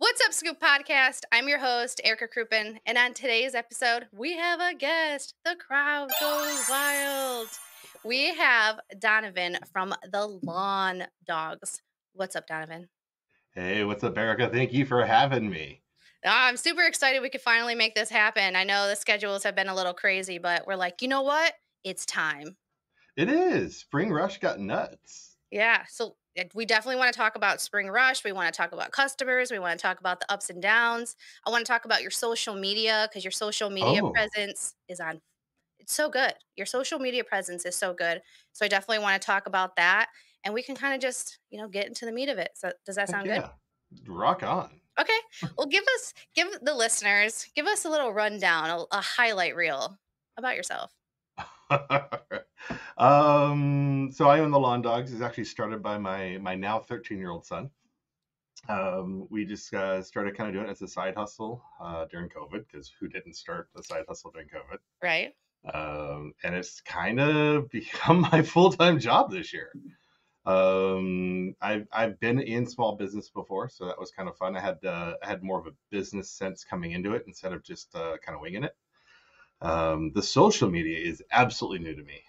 What's up, Scoop Podcast? I'm your host, Erica Krupin, and on today's episode, we have a guest. The crowd goes wild. We have Donovan from the Lawn Dogs. What's up, Donovan? Hey, what's up, Erica? Thank you for having me. I'm super excited we could finally make this happen. I know the schedules have been a little crazy, but we're like, you know what? It's time. It is. Spring Rush got nuts. Yeah, so we definitely want to talk about Spring Rush. We want to talk about customers. We want to talk about the ups and downs. I want to talk about your social media because your social media Oh, presence is on. It's so good. Your social media presence is so good. So I definitely want to talk about that, and we can kind of just get into the meat of it. So does that heck sound good? yeah. Rock on. Okay. Well, give the listeners give us a little rundown, a highlight reel about yourself. So I own the Lawn Dogs. It's actually started by my now 13-year-old son. We just started kind of doing it as a side hustle during COVID, because who didn't start a side hustle during COVID? Right. And it's kind of become my full-time job this year. I've been in small business before, so that was kind of fun. I had more of a business sense coming into it instead of just kind of winging it. The social media is absolutely new to me,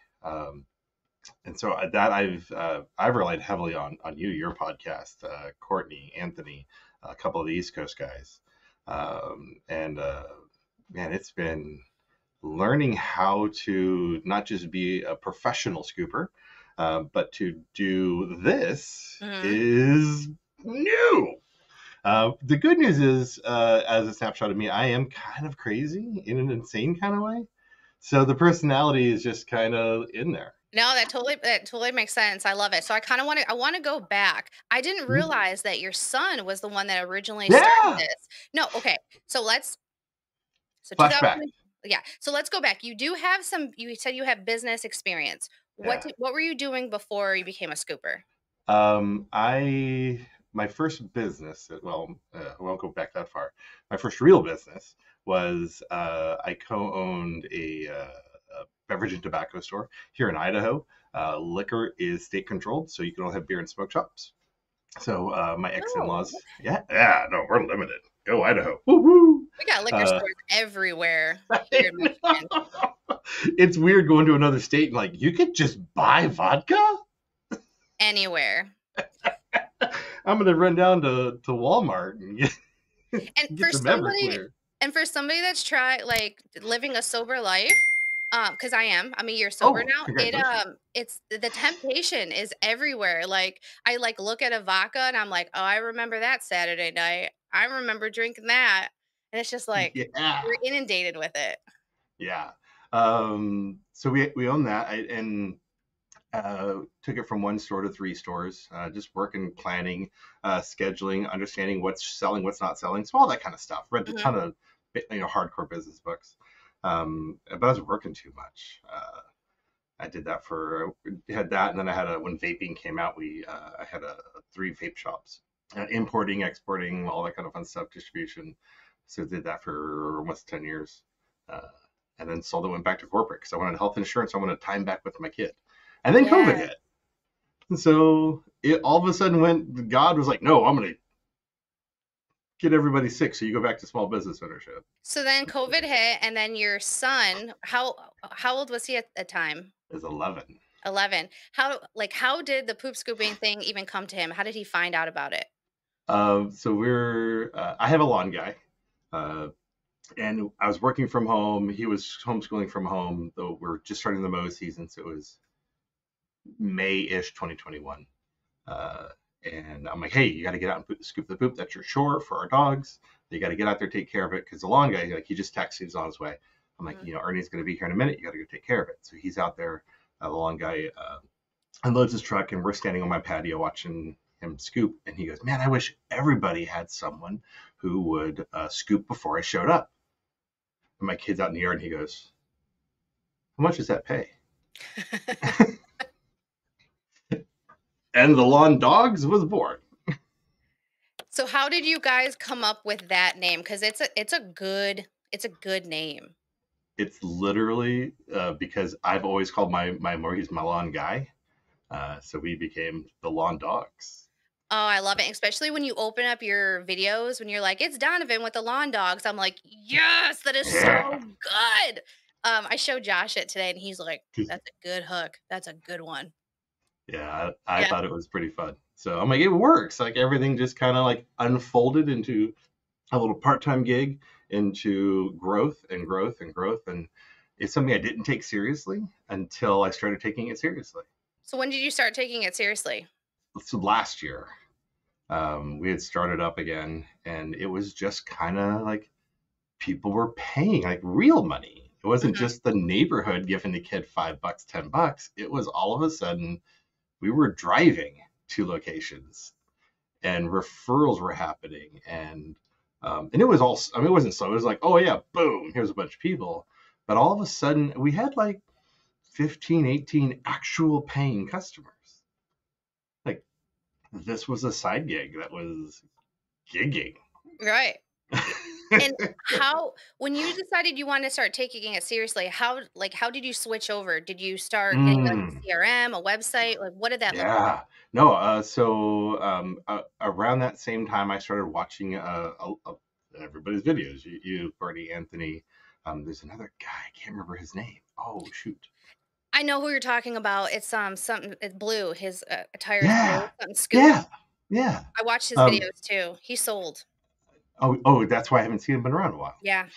and so that I've relied heavily on your podcast, Courtney, Anthony, a couple of the East Coast guys, and man, it's been learning how to not just be a professional scooper, but to do this Hmm. is new. The good news is, as a snapshot of me, I am kind of crazy in an insane kind of way. So the personality is just kind of in there. No, that totally makes sense. I love it. So I want to go back. I didn't Mhm. realize that your son was the one that originally started Yeah. this. No, okay. So 2000, Flashback. yeah. So let's go back. You said you have business experience. Yeah. What were you doing before you became a scooper? I my first business. Well, I won't go back that far. My first real business was I co-owned a beverage and tobacco store here in Idaho. Liquor is state controlled, so you can only have beer and smoke shops. So my Oh, ex-in-laws, yeah, no, we're limited. Go Idaho, woo woo. we got liquor Uh, stores everywhere here in Michigan. it's weird going to another state and like you could just buy vodka. Anywhere. I'm gonna run down to Walmart and And get some Everclear. for somebody that's tried like living a sober life, because I am, I'm a year sober Oh, now, congratulations. it's the temptation is everywhere. Like I like look at a vodka and I'm like, oh, I remember that Saturday night. I remember drinking that. And it's just like Yeah, we're inundated with it. yeah. So we own that, and took it from one store to three stores. Just working, planning, scheduling, understanding what's selling, what's not selling, so all that kind of stuff. Read a Mhm. ton of hardcore business books, but I was working too much. I did that for had that, and then I had when vaping came out, I had three vape shops, importing, exporting, all that kind of fun stuff, distribution. So I did that for almost 10 years, uh, and then sold it. Went back to corporate because I wanted health insurance. I wanted time back with my kid, and then COVID Yeah. hit, and so it all of a sudden went. God was like, "No, I'm going to get everybody sick, so you go back to small business ownership." So then COVID hit and then your son, how old was he at the time? Is 11. 11. How did the poop scooping thing even come to him? How did he find out about it? So I have a lawn guy. Uh, and I was working from home. He was homeschooling from home, though we're just starting the mow season. So it was May-ish 2021. Uh, and I'm like, hey, you got to get out and scoop the poop. That's your chore for our dogs. You got to get out there, take care of it. Because the lawn guy, like, he just texted, he's on his way. I'm like, Mhm. Ernie's going to be here in a minute. You got to go take care of it. So he's out there. The lawn guy unloads his truck, and we're standing on my patio watching him scoop. And he goes, man, I wish everybody had someone who would scoop before I showed up. And my kid's out in the yard, and he goes, how much does that pay? And the Lawn Dogs was born. So how did you guys come up with that name? Because it's a good name. It's literally because I've always called my mortgage my lawn guy. So we became the Lawn Dogs. Oh, I love it, especially when you open up your videos when you're like, "It's Donovan with the lawn dogs." I'm like, "Yes, that is so Yeah. good." I showed Josh it today, and he's like, "That's a good hook. That's a good one." Yeah, I Yeah. thought it was pretty fun. So I'm like, it works. Like everything just kind of like unfolded into a little part-time gig, into growth and growth and growth. And it's something I didn't take seriously until I started taking it seriously. So when did you start taking it seriously? So last year, we had started up again, and it was just kind of like people were paying like real money. It wasn't Mhm. just the neighborhood giving the kid $5, $10. It was all of a sudden we were driving to locations and referrals were happening, and it was all, I mean, it wasn't slow. It was like, oh yeah, boom, here's a bunch of people. But all of a sudden we had like 15, 18 actual paying customers. Like this was a side gig that was gigging. Right. And how when you decided you wanted to start taking it seriously, how did you switch over? Did you start getting, like, a Mm, CRM, a website? Like, what did that look like? yeah. No, around that same time, I started watching everybody's videos. You, Bernie, Anthony. There's another guy. I can't remember his name. Oh, shoot. I know who you're talking about. It's, something it's blue. His, attire is blue, Yeah. something Scoop. Yeah. Yeah. I watched his Um, videos too. He sold. oh, that's why I haven't seen him in around a while. Yeah.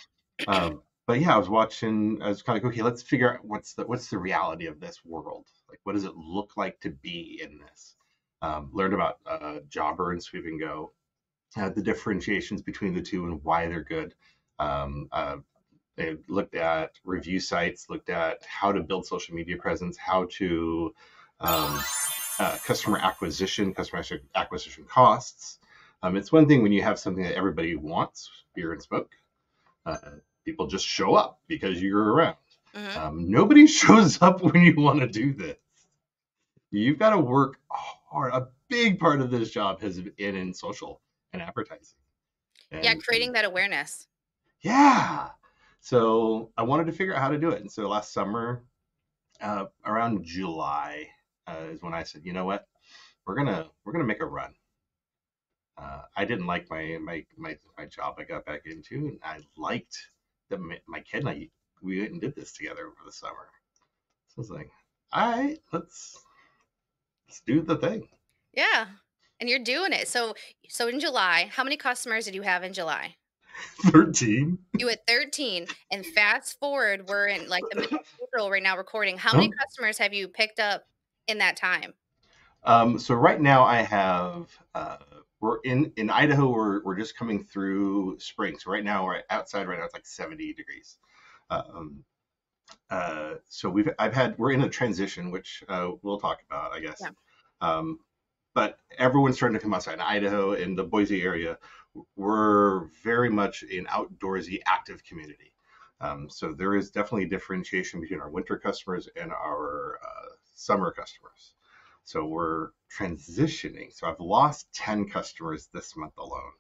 But yeah, I was watching. I was kind of like, okay, let's figure out what's the reality of this world. Like, what does it look like to be in this? Learned about Jobber and Sweep and Go, the differentiations between the two and why they're good. Um, uh, they looked at review sites, looked at how to build social media presence, how to um, customer acquisition costs. It's one thing when you have something that everybody wants, beer and smoke. Uh, People just show up because you're around. Mhm. Nobody shows up when you want to do this. You've got to work hard. A big part of this job has been in social and advertising. Yeah, And creating that awareness. yeah, so I wanted to figure out how to do it. And so last summer, around July, is when I said, you know what, we're gonna make a run. I didn't like my job I got back into, and I liked that my kid and I we went and did this together over the summer. So I was like, all right, let's do the thing. Yeah. And you're doing it. So in July, how many customers did you have in July? 13. You had 13, and fast forward, we're in, like, the middle of April right now recording. How many Oh. customers have you picked up in that time? So right now I have we're in Idaho. We're just coming through spring. So right now we're outside. Right now it's like 70 degrees. Um, so we're in a transition, which we'll talk about, I guess. Yeah. Um, but everyone's starting to come outside in Idaho, in the Boise area. We're very much an outdoorsy, active community. So there is definitely a differentiation between our winter customers and our summer customers. So we're transitioning. So I've lost 10 customers this month alone,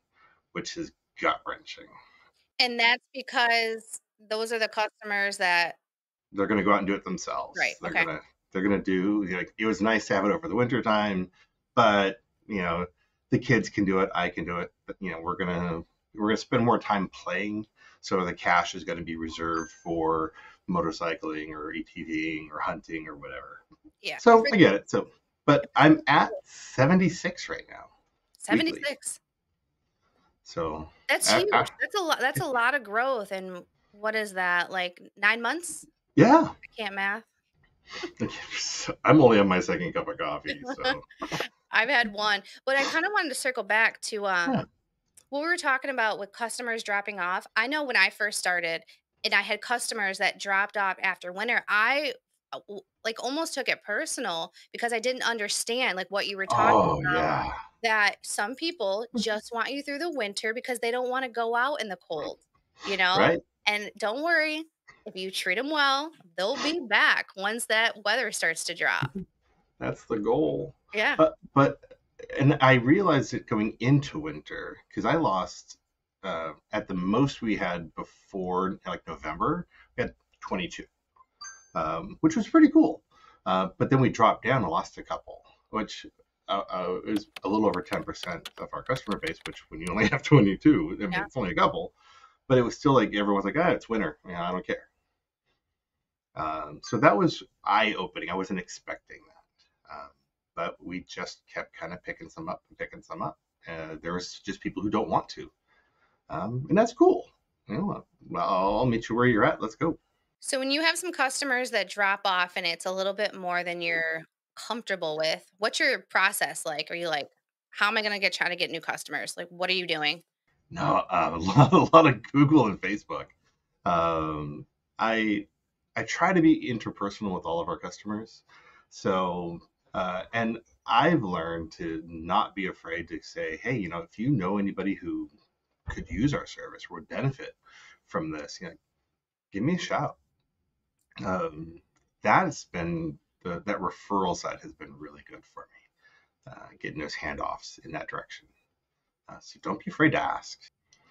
which is gut wrenching. And that's because those are the customers that They're going to go out and do it right, themselves. They're okay. going to do, like, it was nice to have it over the winter time, but the kids can do it, I can do it, but we're going to spend more time playing, so the cash is going to be reserved for motorcycling or ATVing or hunting or whatever. Yeah, and So for I get it. So but I'm at 76 right now weekly. 76. So That's I, huge. That's a lot of growth, and what is that, like, 9 months? yeah. I can't math. I'm only on my second cup of coffee, so I've had 1, but I kinda wanted to circle back to, yeah. what we were talking about with customers dropping off. I know when I first started and I had customers that dropped off after winter, I like almost took it personal because I didn't understand like what you were talking Oh about, yeah. that some people just want you through the winter because they don't want to go out in the cold, you know? Right. And don't worry, if you treat them well, they'll be back once that weather starts to drop. That's the goal. Yeah. But and I realized it going into winter because I lost at the most we had before like November, we had 22, which was pretty cool. But then we dropped down and lost a couple, which it was a little over 10% of our customer base, which when you only have 22, I mean, Yeah. it's only a couple, but it was still like everyone's like, it's winter. I don't care. So that was eye-opening. I wasn't expecting that. But we just kept kind of picking some up and picking some up. There was just people who don't want to. And that's cool. Well, I'll meet you where you're at. Let's go. So when you have some customers that drop off and it's a little bit more than you're comfortable with, what's your process like? Are you like, how am I going to try to get new customers? Like, what are you doing? No, a lot of Google and Facebook. Um, I I try to be interpersonal with all of our customers. So, and I've learned to not be afraid to say, hey, if you know anybody who could use our service, would benefit from this, give me a shout. Um, that's been that referral side has been really good for me, getting those handoffs in that direction. So don't be afraid to ask.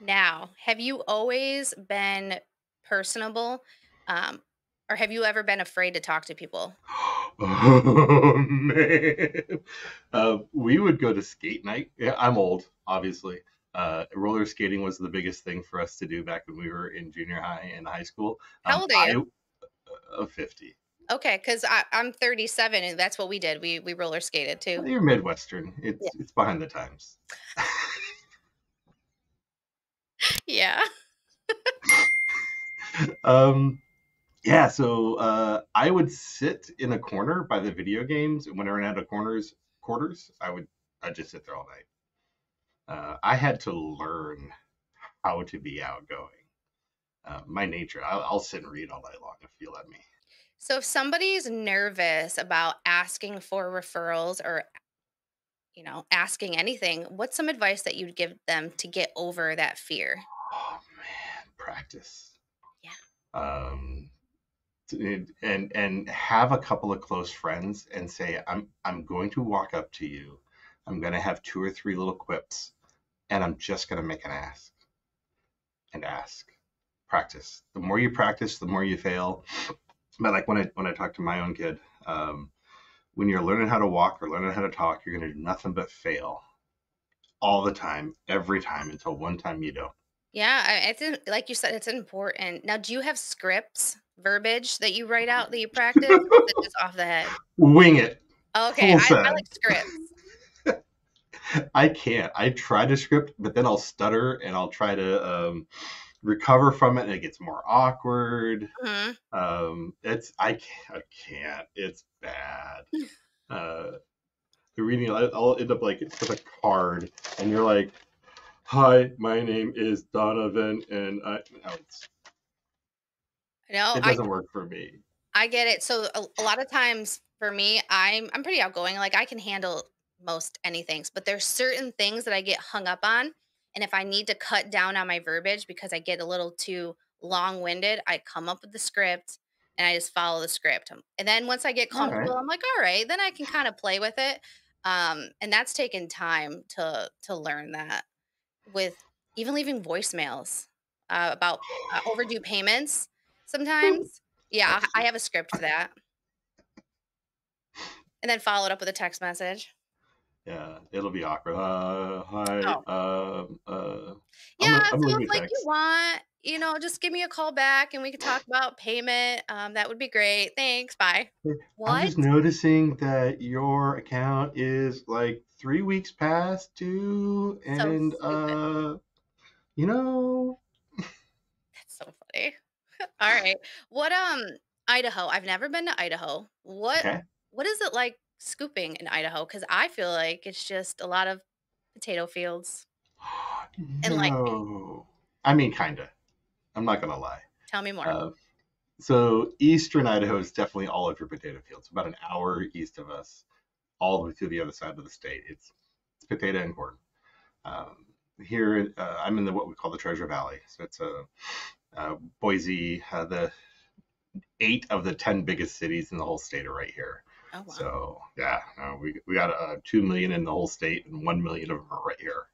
Now, have you always been personable? Um, or have you ever been afraid to talk to people? Oh man, we would go to skate night. Yeah, I'm old, obviously. Roller skating was the biggest thing for us to do back when we were in junior high and high school. How old are you? I 50. Okay, because I'm 37 and that's what we did. We roller skated too. You're Midwestern. Yeah. It's behind the times. Yeah. um, yeah, so I would sit in a corner by the video games, and when I ran out of quarters, I'd just sit there all night. I had to learn how to be outgoing. My nature, I'll sit and read all night long if you let me. So if somebody's nervous about asking for referrals or asking anything, what's some advice that you'd give them to get over that fear? Oh man, practice. Yeah. Um, and have a couple of close friends and say, I'm going to walk up to you. I'm going to have two or three little quips, and I'm just going to make an ask and ask. Practice. The more you practice, the more you fail. But like when I talk to my own kid, when you're learning how to walk or learning how to talk, you're going to do nothing but fail all the time, every time, until one time you don't. Yeah, like you said, it's important. Now, do you have scripts, verbiage that you write out that you practice, or is it just off the head? Wing it, Okay, full I send. like scripts. I can't. I try to script, but then I'll stutter and I'll try to recover from it, and it gets more awkward. Mhm. I can't. It's bad. Uh, the reading, I'll end up like with a card, and you're like, "Hi, my name is Donovan," and no, No, it doesn't work for me. I get it. So a lot of times for me, I'm pretty outgoing. Like I can handle most anything, but there's certain things that I get hung up on, and if I need to cut down on my verbiage because I get a little too long-winded, I come up with the script and I just follow the script. And then once I get All right. comfortable, I'm like, all right, then I can kind of play with it. And that's taken time to learn that with even leaving voicemails about overdue payments sometimes. Yeah, That's I have a script for that, and then follow it up with a text message. Yeah, it'll be awkward. Hi. Oh, I'm yeah, I'm so leaving if, a like, you text. want, just give me a call back, and we could talk about payment, that would be great. Thanks, bye. I What? was noticing that your account is like 3 weeks past due, So and stupid. you know, That's so funny. Alright. What, Idaho, I've never been to Idaho. okay. What is it like scooping in Idaho? Because I feel like it's just a lot of potato fields and lightning. No, I mean, kinda. I'm not gonna lie. Tell me more. Uh, so Eastern Idaho is definitely all of your potato fields. About an hour east of us, all the way to the other side of the state. It's potato and corn. Um, Here, I'm in what we call the Treasure Valley. So it's Boise. The 8 of the 10 biggest cities in the whole state are right here. Oh, wow. So yeah, we got 2 million in the whole state, and 1 million of them are right here.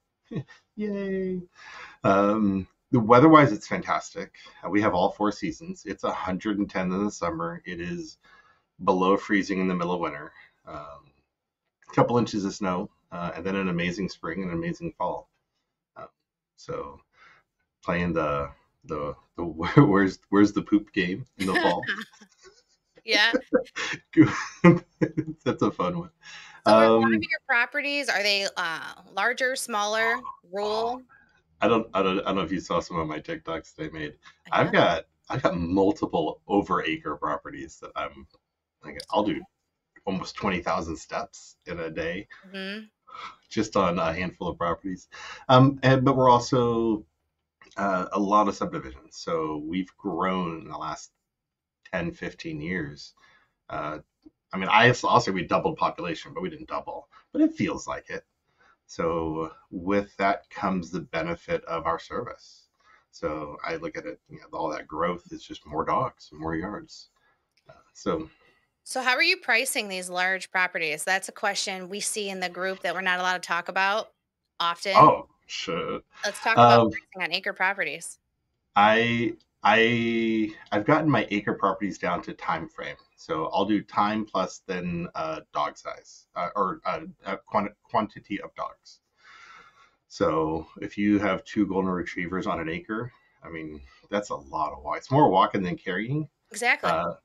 Yay! The weather-wise, it's fantastic. We have all 4 seasons. It's 110 in the summer. It is below freezing in the middle of winter. Um, a couple inches of snow, and then an amazing spring and an amazing fall. Uh, so playing the where's the poop game in the fall. Yeah. That's a fun one. So are a lot of Um, your properties, are they larger, smaller, oh, rural? I don't know if you saw some of my TikToks they made. I have. I've got multiple over acre properties that I'm like I'll do almost 20,000 steps in a day Hmm. just on a handful of properties. But we're also a lot of subdivisions. So we've grown in the last 10, 15 years. Uh, I mean, I'll say we doubled population, but we didn't double, but it feels like it. So with that comes the benefit of our service. So I look at it, all that growth is just more dogs, more yards. So, So how are you pricing these large properties? That's a question we see in the group that we're not allowed to talk about often. oh, shit. Let's talk about Um, pricing on acre properties. I I've gotten my acre properties down to time frame. So I'll do time plus then dog size or quantity of dogs. So if you have two golden retrievers on an acre, I mean that's a lot of walk. It's more walking than carrying. Exactly. Uh,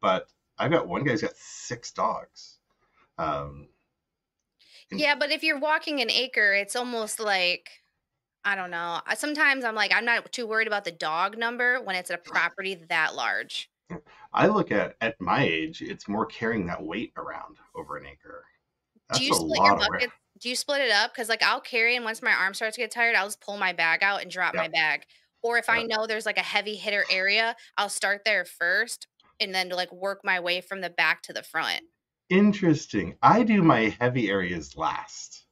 but I've got one guy's got six dogs. Um, and Yeah, but if you're walking an acre, it's almost like I don't know. Sometimes I'm like, I'm not too worried about the dog number when it's a property that large. I look at my age, it's more carrying that weight around over an acre. Do That's you a split your lot of weight. buckets? Do you split it up? Because like I'll carry, and once my arm starts to get tired, I'll just pull my bag out and drop my Yep. bag. Or if I Yep. know there's like a heavy hitter area, I'll start there first and then like work my way from the back to the front. Interesting. I do my heavy areas last.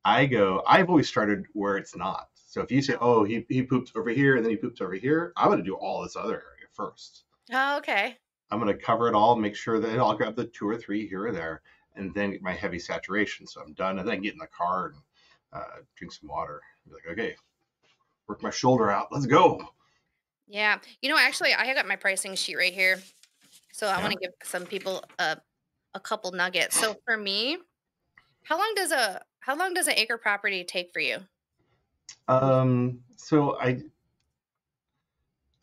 I've always started where it's not. So if you say, oh, he poops over here and then he poops over here, I'm going to do all this other area first. Oh, okay. I'm going to cover it all, make sure that I'll grab the two or three here or there, and then get my heavy saturation. So I'm done. And then get in the car and drink some water. Be like, okay, work my shoulder out. Let's go. Yeah. Actually, I got my pricing sheet right here. So I want Yeah. to give some people a couple nuggets. So for me, how long does an acre property take for you? So I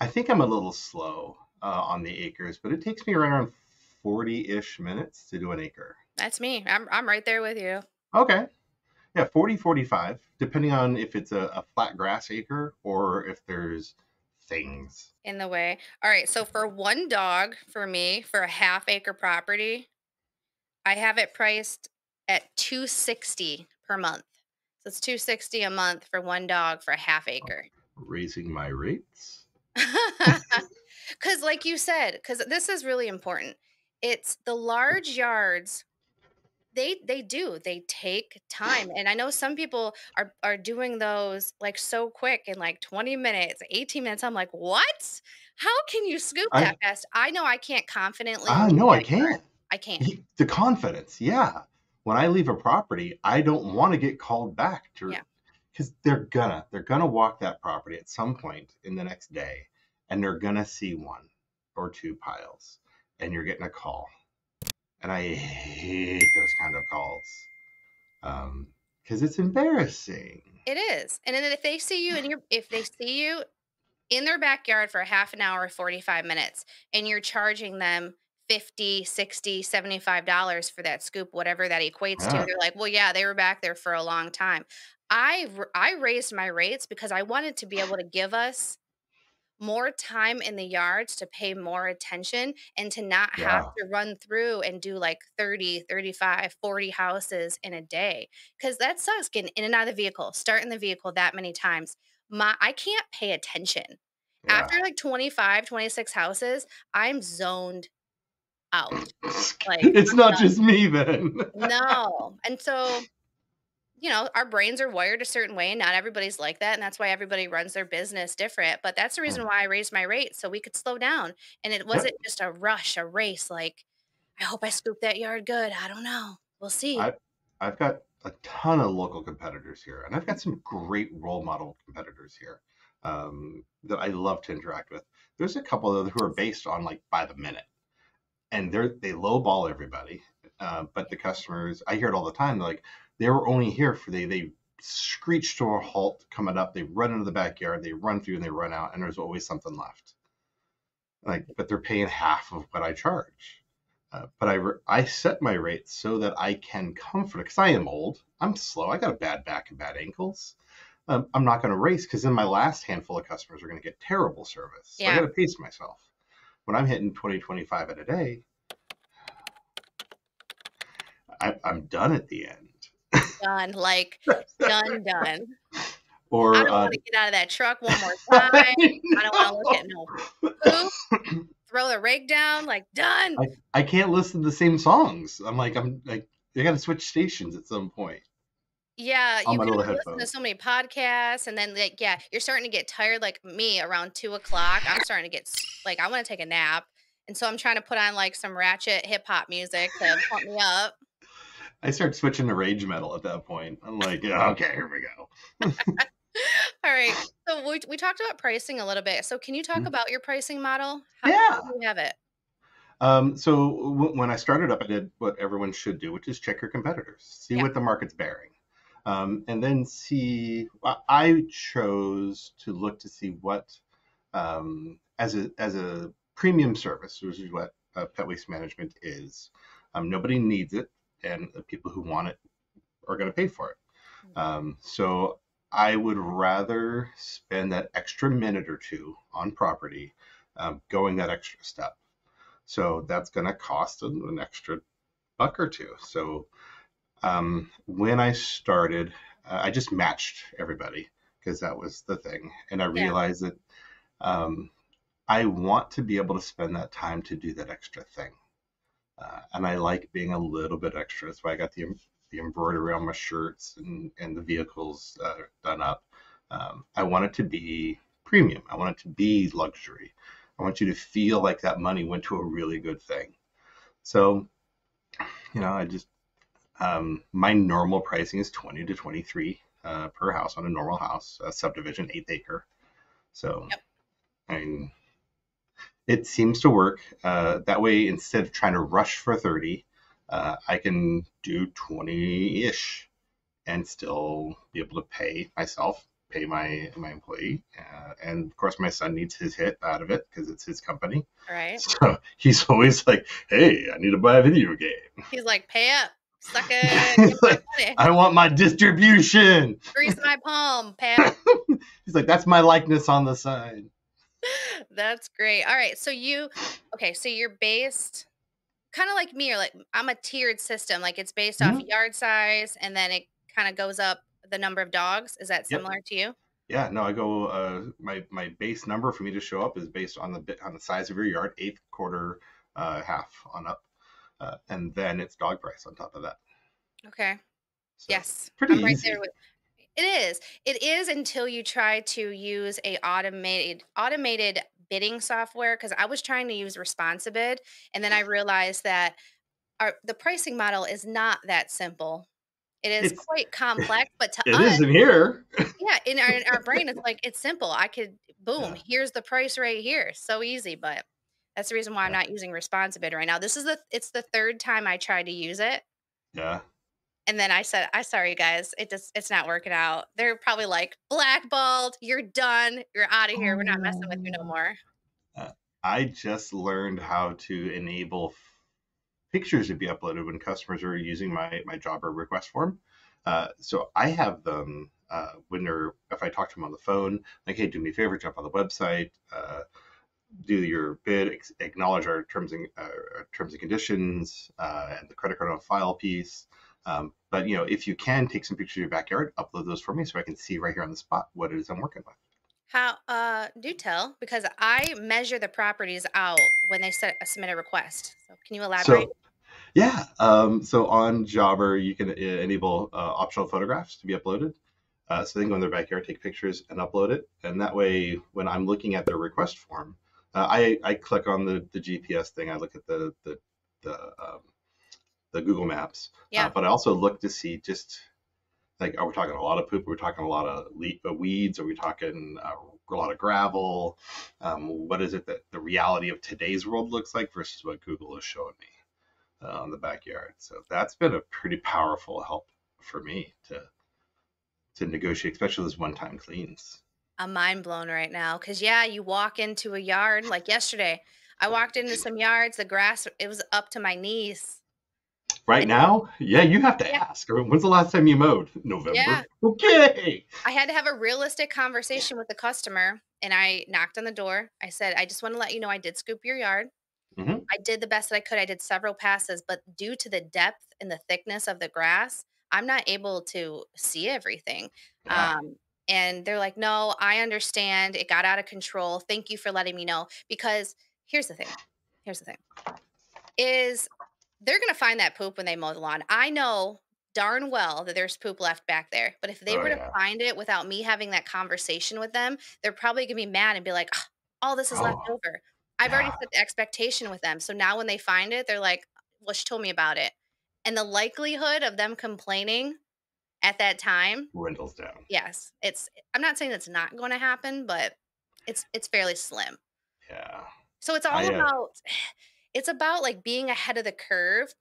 think I'm a little slow on the acres, but it takes me right around 40-ish minutes to do an acre. That's me. I'm right there with you. Okay. Yeah, 40, 45, depending on if it's a flat grass acre or if there's things. In the way. All right, so for one dog for me for a half acre property, I have it priced at 260 per month. So it's 260 a month for one dog for a half acre. Raising my rates. Cuz like you said, cuz this is really important. It's the large yards they take time, and I know some people are doing those like so quick in like 20 minutes, 18 minutes. I'm like, what? How can you scoop that I fast? I know I can't confidently leave no, I that yard. can't. I can't. The confidence, yeah. When I leave a property, I don't want to get called back to Yeah. because they're gonna walk that property at some point in the next day, and they're gonna see one or two piles, and you're getting a call, and I hate those kind of calls because it's embarrassing. It is. And then if they see you in their backyard for a half an hour, 45 minutes, and you're charging them 50, 60, $75 for that scoop, whatever that equates to. Yeah, They're like, well, yeah, they were back there for a long time. I raised my rates because I wanted to be able to give us more time in the yards to pay more attention and to not have yeah, to run through and do like 30, 35, 40 houses in a day. Cause that sucks getting in and out of the vehicle, starting the vehicle that many times. I can't pay attention. yeah. After like 25, 26 houses, I'm zoned out. Like It's I'm not done. just me then. No. And so our brains are wired a certain way, and not everybody's like that. And that's why everybody runs their business different. But that's the reason why I raised my rate so we could slow down. And it Yep. wasn't just a rush, a race. Like, I hope I scoop that yard good. I don't know. We'll see. I I've got a ton of local competitors here, and I've got some great role model competitors here that I love to interact with. There's a couple of who are based on like by the minute, and they lowball everybody. But the customers, I hear it all the time. Like they were only here for they screech to a halt coming up. They run into the backyard, they run through, and they run out, and there's always something left. Like, but they're paying half of what I charge. But I set my rates so that I can comfort, because I am old, I'm slow, I got a bad back and bad ankles. I'm not going to race because then my last handful of customers are going to get terrible service. So I got Yeah. to pace myself. When I'm hitting 20, 25 in a day, I'm done at the end. Done. Like, done. I Or don't want to get out of that truck one more time. I I don't want to look at no poop. Throw the rake down. Like, done. I can't listen to the same songs. I'm like I got to switch stations at some point Yeah, on you my can little only listen to headphones. so many podcasts, and then like, yeah, you're starting to get tired. Like me, around 2 o'clock, I'm starting to get like I want to take a nap, and so I'm trying to put on like some ratchet hip hop music to pump me up. I start switching to rage metal at that point. I'm like, yeah, okay, here we go. All right, so we talked about pricing a little bit. So can you talk about your pricing model? How Yeah. do you have it? So when I started up, I did what everyone should do, which is check your competitors, see Yeah, what the market's bearing, and then see. I chose to look to see what, as a premium service, which is what pet waste management is. Nobody needs it, and the people who want it are going to pay for it. So I would rather spend that extra minute or two on property, going that extra step. So that's going to cost an extra buck or two. So when I started, I just matched everybody because that was the thing. And I yeah, realized that um, I want to be able to spend that time to do that extra thing. And I like being a little bit extra. That's why I got the embroidery on my shirts and the vehicles done up. I want it to be premium. I want it to be luxury. I want you to feel like that money went to a really good thing. So, I just my normal pricing is 20 to 23 per house on a normal house, a subdivision, 8 acre. So, yep, I mean, it seems to work. That way, instead of trying to rush for 30, I can do 20-ish and still be able to pay myself, pay my employee, and of course my son needs his hit out of it because it's his company. all right. So he's always like, "Hey, I need to buy a video game." He's like, pay up, suck it, give my money, I want my distribution. grease my palm, pal. He's like, "That's my likeness on the sign." That's great. All right, so okay, so you're based kind of like me, or like I'm a tiered system. Like it's based off Mhm. yard size, and then it kind of goes up the number of dogs. Is that Yep. similar to you? Yeah, no, I go. My base number for me to show up is based on the size of your yard, eighth, quarter, half on up, and then it's dog price on top of that. Okay. So Yes, pretty I'm right there easy. with. It is. It is until you try to use a automated bidding software. Because I was trying to use Responsibid, and then I realized that the pricing model is not that simple. It is It's quite complex, but to it us, isn't here. yeah, in our brain, it's like it's simple. I could boom, Yeah, here's the price right here. So easy, but that's the reason why I'm yeah, not using Responsibid right now. It's the third time I tried to use it. yeah. And then I said, "I sorry, guys, it's not working out." They're probably like, "Blackballed, you're done, you're out of here. We're not messing with you no Oh. more." Uh, I just learned how to enable pictures to be uploaded when customers are using my jobber request form. So I have them when they're if I talk to them on the phone, like, "Hey, do me a favor, jump on the website, do your bid, acknowledge our terms and conditions, and the credit card on file piece." But if you can take some pictures of your backyard, upload those for me so I can see right here on the spot what it is I'm working with. How do tell, because I measure the properties out when they submit a request. So can you elaborate? So yeah, so on Jobber you can enable optional photographs to be uploaded. So they can go in their backyard, take pictures, and upload it. And that way, when I'm looking at their request form, I click on the GPS thing. I look at the um, the Google Maps, Yeah. but I also look to see just like, are we talking a lot of poop? Are we talking a lot of weeds? Are we talking a lot of gravel? What is it that the reality of today's world looks like versus what Google is showing me? on the backyard. So that's been a pretty powerful help for me to negotiate, especially those one-time cleans. I'm mind blown right now because, yeah, you walk into a yard like yesterday. I walked into some yards, the grass, it was up to my knees. Right And now, yeah, you have to yeah, ask. I mean, when's the last time you mowed? yeah. November. Okay. I had to have a realistic conversation with the customer and I knocked on the door. I said, I just want to let you know I did scoop your yard. Hmm. I did the best that I could. I did several passes, but due to the depth and the thickness of the grass, I'm not able to see everything. Yeah. Um, and they're like, no, I understand. It got out of control. Thank you for letting me know. Because here's the thing. Here's the thing is they're going to find that poop when they mow the lawn. I know darn well that there's poop left back there. But if they Oh were to yeah. find it without me having that conversation with them, they're probably going to be mad and be like, "Ah, all this is left Oh over." I've already yeah. set the expectation with them. So now when they find it, they're like, well, she told me about it. And the likelihood of them complaining at that time, Dwindles down. yes, I'm not saying it's not going to happen, but it's fairly slim. Yeah. So it's all I about it's about like being ahead of the curve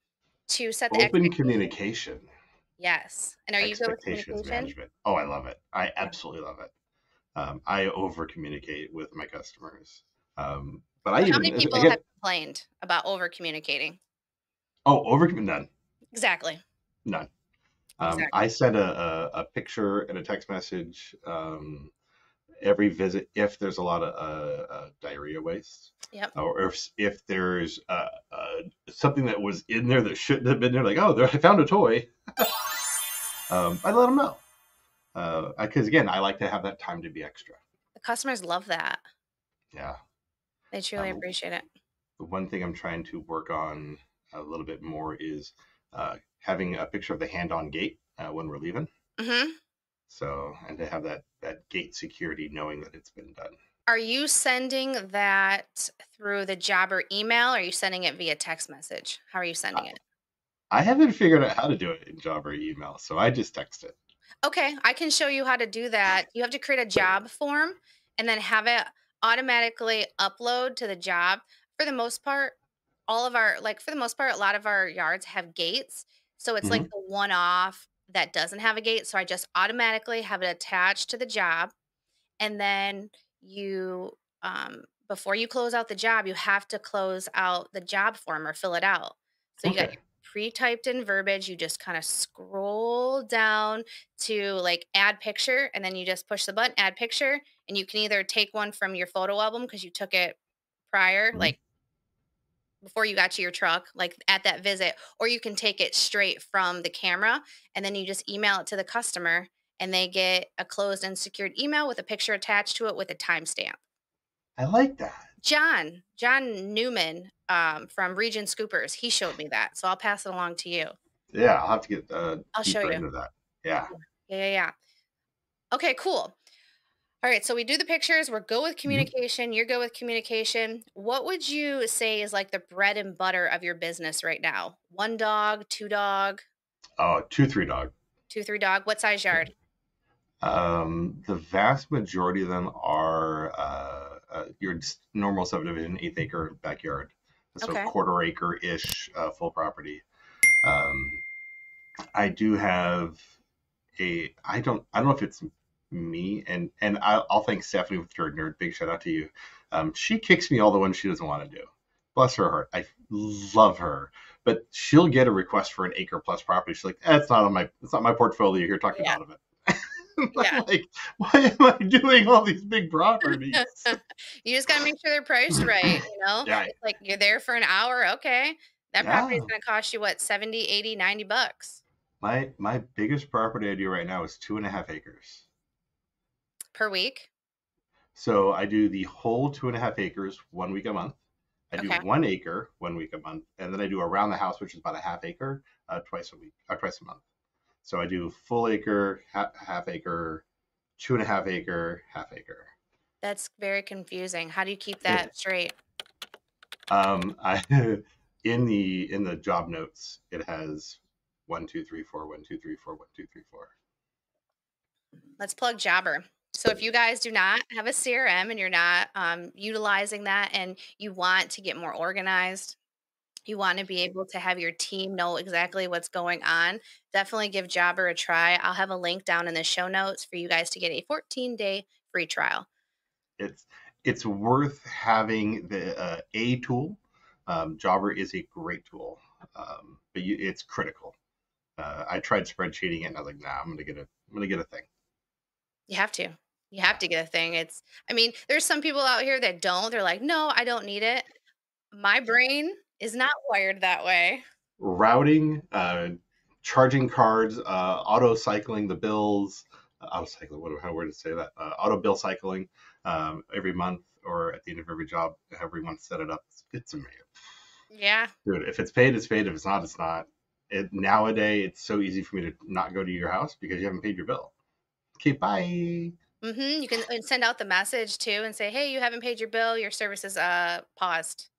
to set the Open expectation. communication, Yes. And are you good with expectations communication? management. Oh, I love it. I Yeah. absolutely love it. I over communicate with my customers. But I So how many even people have again, complained about over communicating? oh, over none, Exactly. none. I Exactly. send a picture and a text message every visit if there's a lot of diarrhea waste, Yep. or if there's something that was in there that shouldn't have been there. Like, oh, there, I found a toy. I let them know because again, I like to have that time to be extra. The customers love that. Yeah. They truly Um, appreciate it. the one thing I'm trying to work on a little bit more is having a picture of the hand-on gate when we're leaving. Mhm. So, and to have that gate security, knowing that it's been done. Are you sending that through the jobber email, or are you sending it via text message? How are you I, sending it? I haven't figured out how to do it in job or email, so I just text it. Okay, I can show you how to do that. You have to create a job form and then have it automatically upload to the job. For the most part, for the most part, a lot of our yards have gates. So it's like Hmm. the one off that doesn't have a gate. So I just automatically have it attached to the job. And then you, before you close out the job, you have to close out the job form or fill it out. So you got Okay. your pre-typed in verbiage. You just kind of scroll down to like add picture, and then you just push the button, add picture, and you can either take one from your photo album because you took it prior, Mhm. like before you got to your truck, like at that visit, or you can take it straight from the camera and then you just email it to the customer and they get a closed and secured email with a picture attached to it with a timestamp. I like that. John Newman from Region Scoopers, he showed me that. So I'll pass it along to you. Yeah, I'll have to get I'll show deeper you. into that. Yeah. Yeah. Yeah, yeah, yeah. Okay, cool. All right, so we do the pictures. We're good with Hmm. communication. You're good with communication. What would you say is like the bread and butter of your business right now? One dog, two dog, Oh, 2, 3 dog. two, three dog. What size yard? The vast majority of them are your normal subdivision, 8 acre backyard, so Okay. quarter acre ish full property. Um, I do have I don't know if it's me, and I'll thank Stephanie with her nerd. Big shout out to you. She kicks me all the ones she doesn't want to do. Bless her heart. I love her, but she'll get a request for an acre plus property. She's like, it's not my portfolio. You're talking Yeah. out of it. I'm Yeah. like, why am I doing all these big properties? You just gotta make sure they're priced right, you know? Yeah, It's like you're there for an hour, okay. That property is yeah. gonna cost you what, 70, 80, $90 My biggest property I do right now is 2.5 acres. per week. So I do the whole 2.5 acres 1 week a month. I do Okay. 1 acre 1 week a month, and then I do around the house, which is about a half acre, twice a week, twice a month. So I do full acre, half acre, 2.5 acre, half acre. That's very confusing. How do you keep It that is. straight? I in the job notes it has 1, 2, 3, 4, 1, 2, 3, 4, 1, 2, 3, 4. Let's plug Jobber. So if you guys do not have a CRM and you're not utilizing that and you want to get more organized, You want to be able to have your team know exactly what's going on. Definitely give Jobber a try. I'll have a link down in the show notes for you guys to get a 14-day free trial. It's it's worth having the a tool. Jobber is a great tool, but it's critical. I tried spreadsheeting it, and I was like, nah, I'm gonna get a thing. You have to. You have Yeah. to get a thing. I mean, there's some people out here that don't. They're like, no, I don't need it. My brain is not wired that way. Routing, charging cards, auto cycling the bills, auto cycling. What how word to say that? Auto bill cycling every month or at the end of every job, every month. Set it up. It's amazing, Yeah. dude. If it's paid, it's paid. If it's not, it's not. Nowadays, it's so easy for me to not go to your house because you haven't paid your bill. Okay, bye. You can send out the message too and say, "Hey, you haven't paid your bill. Your service is paused."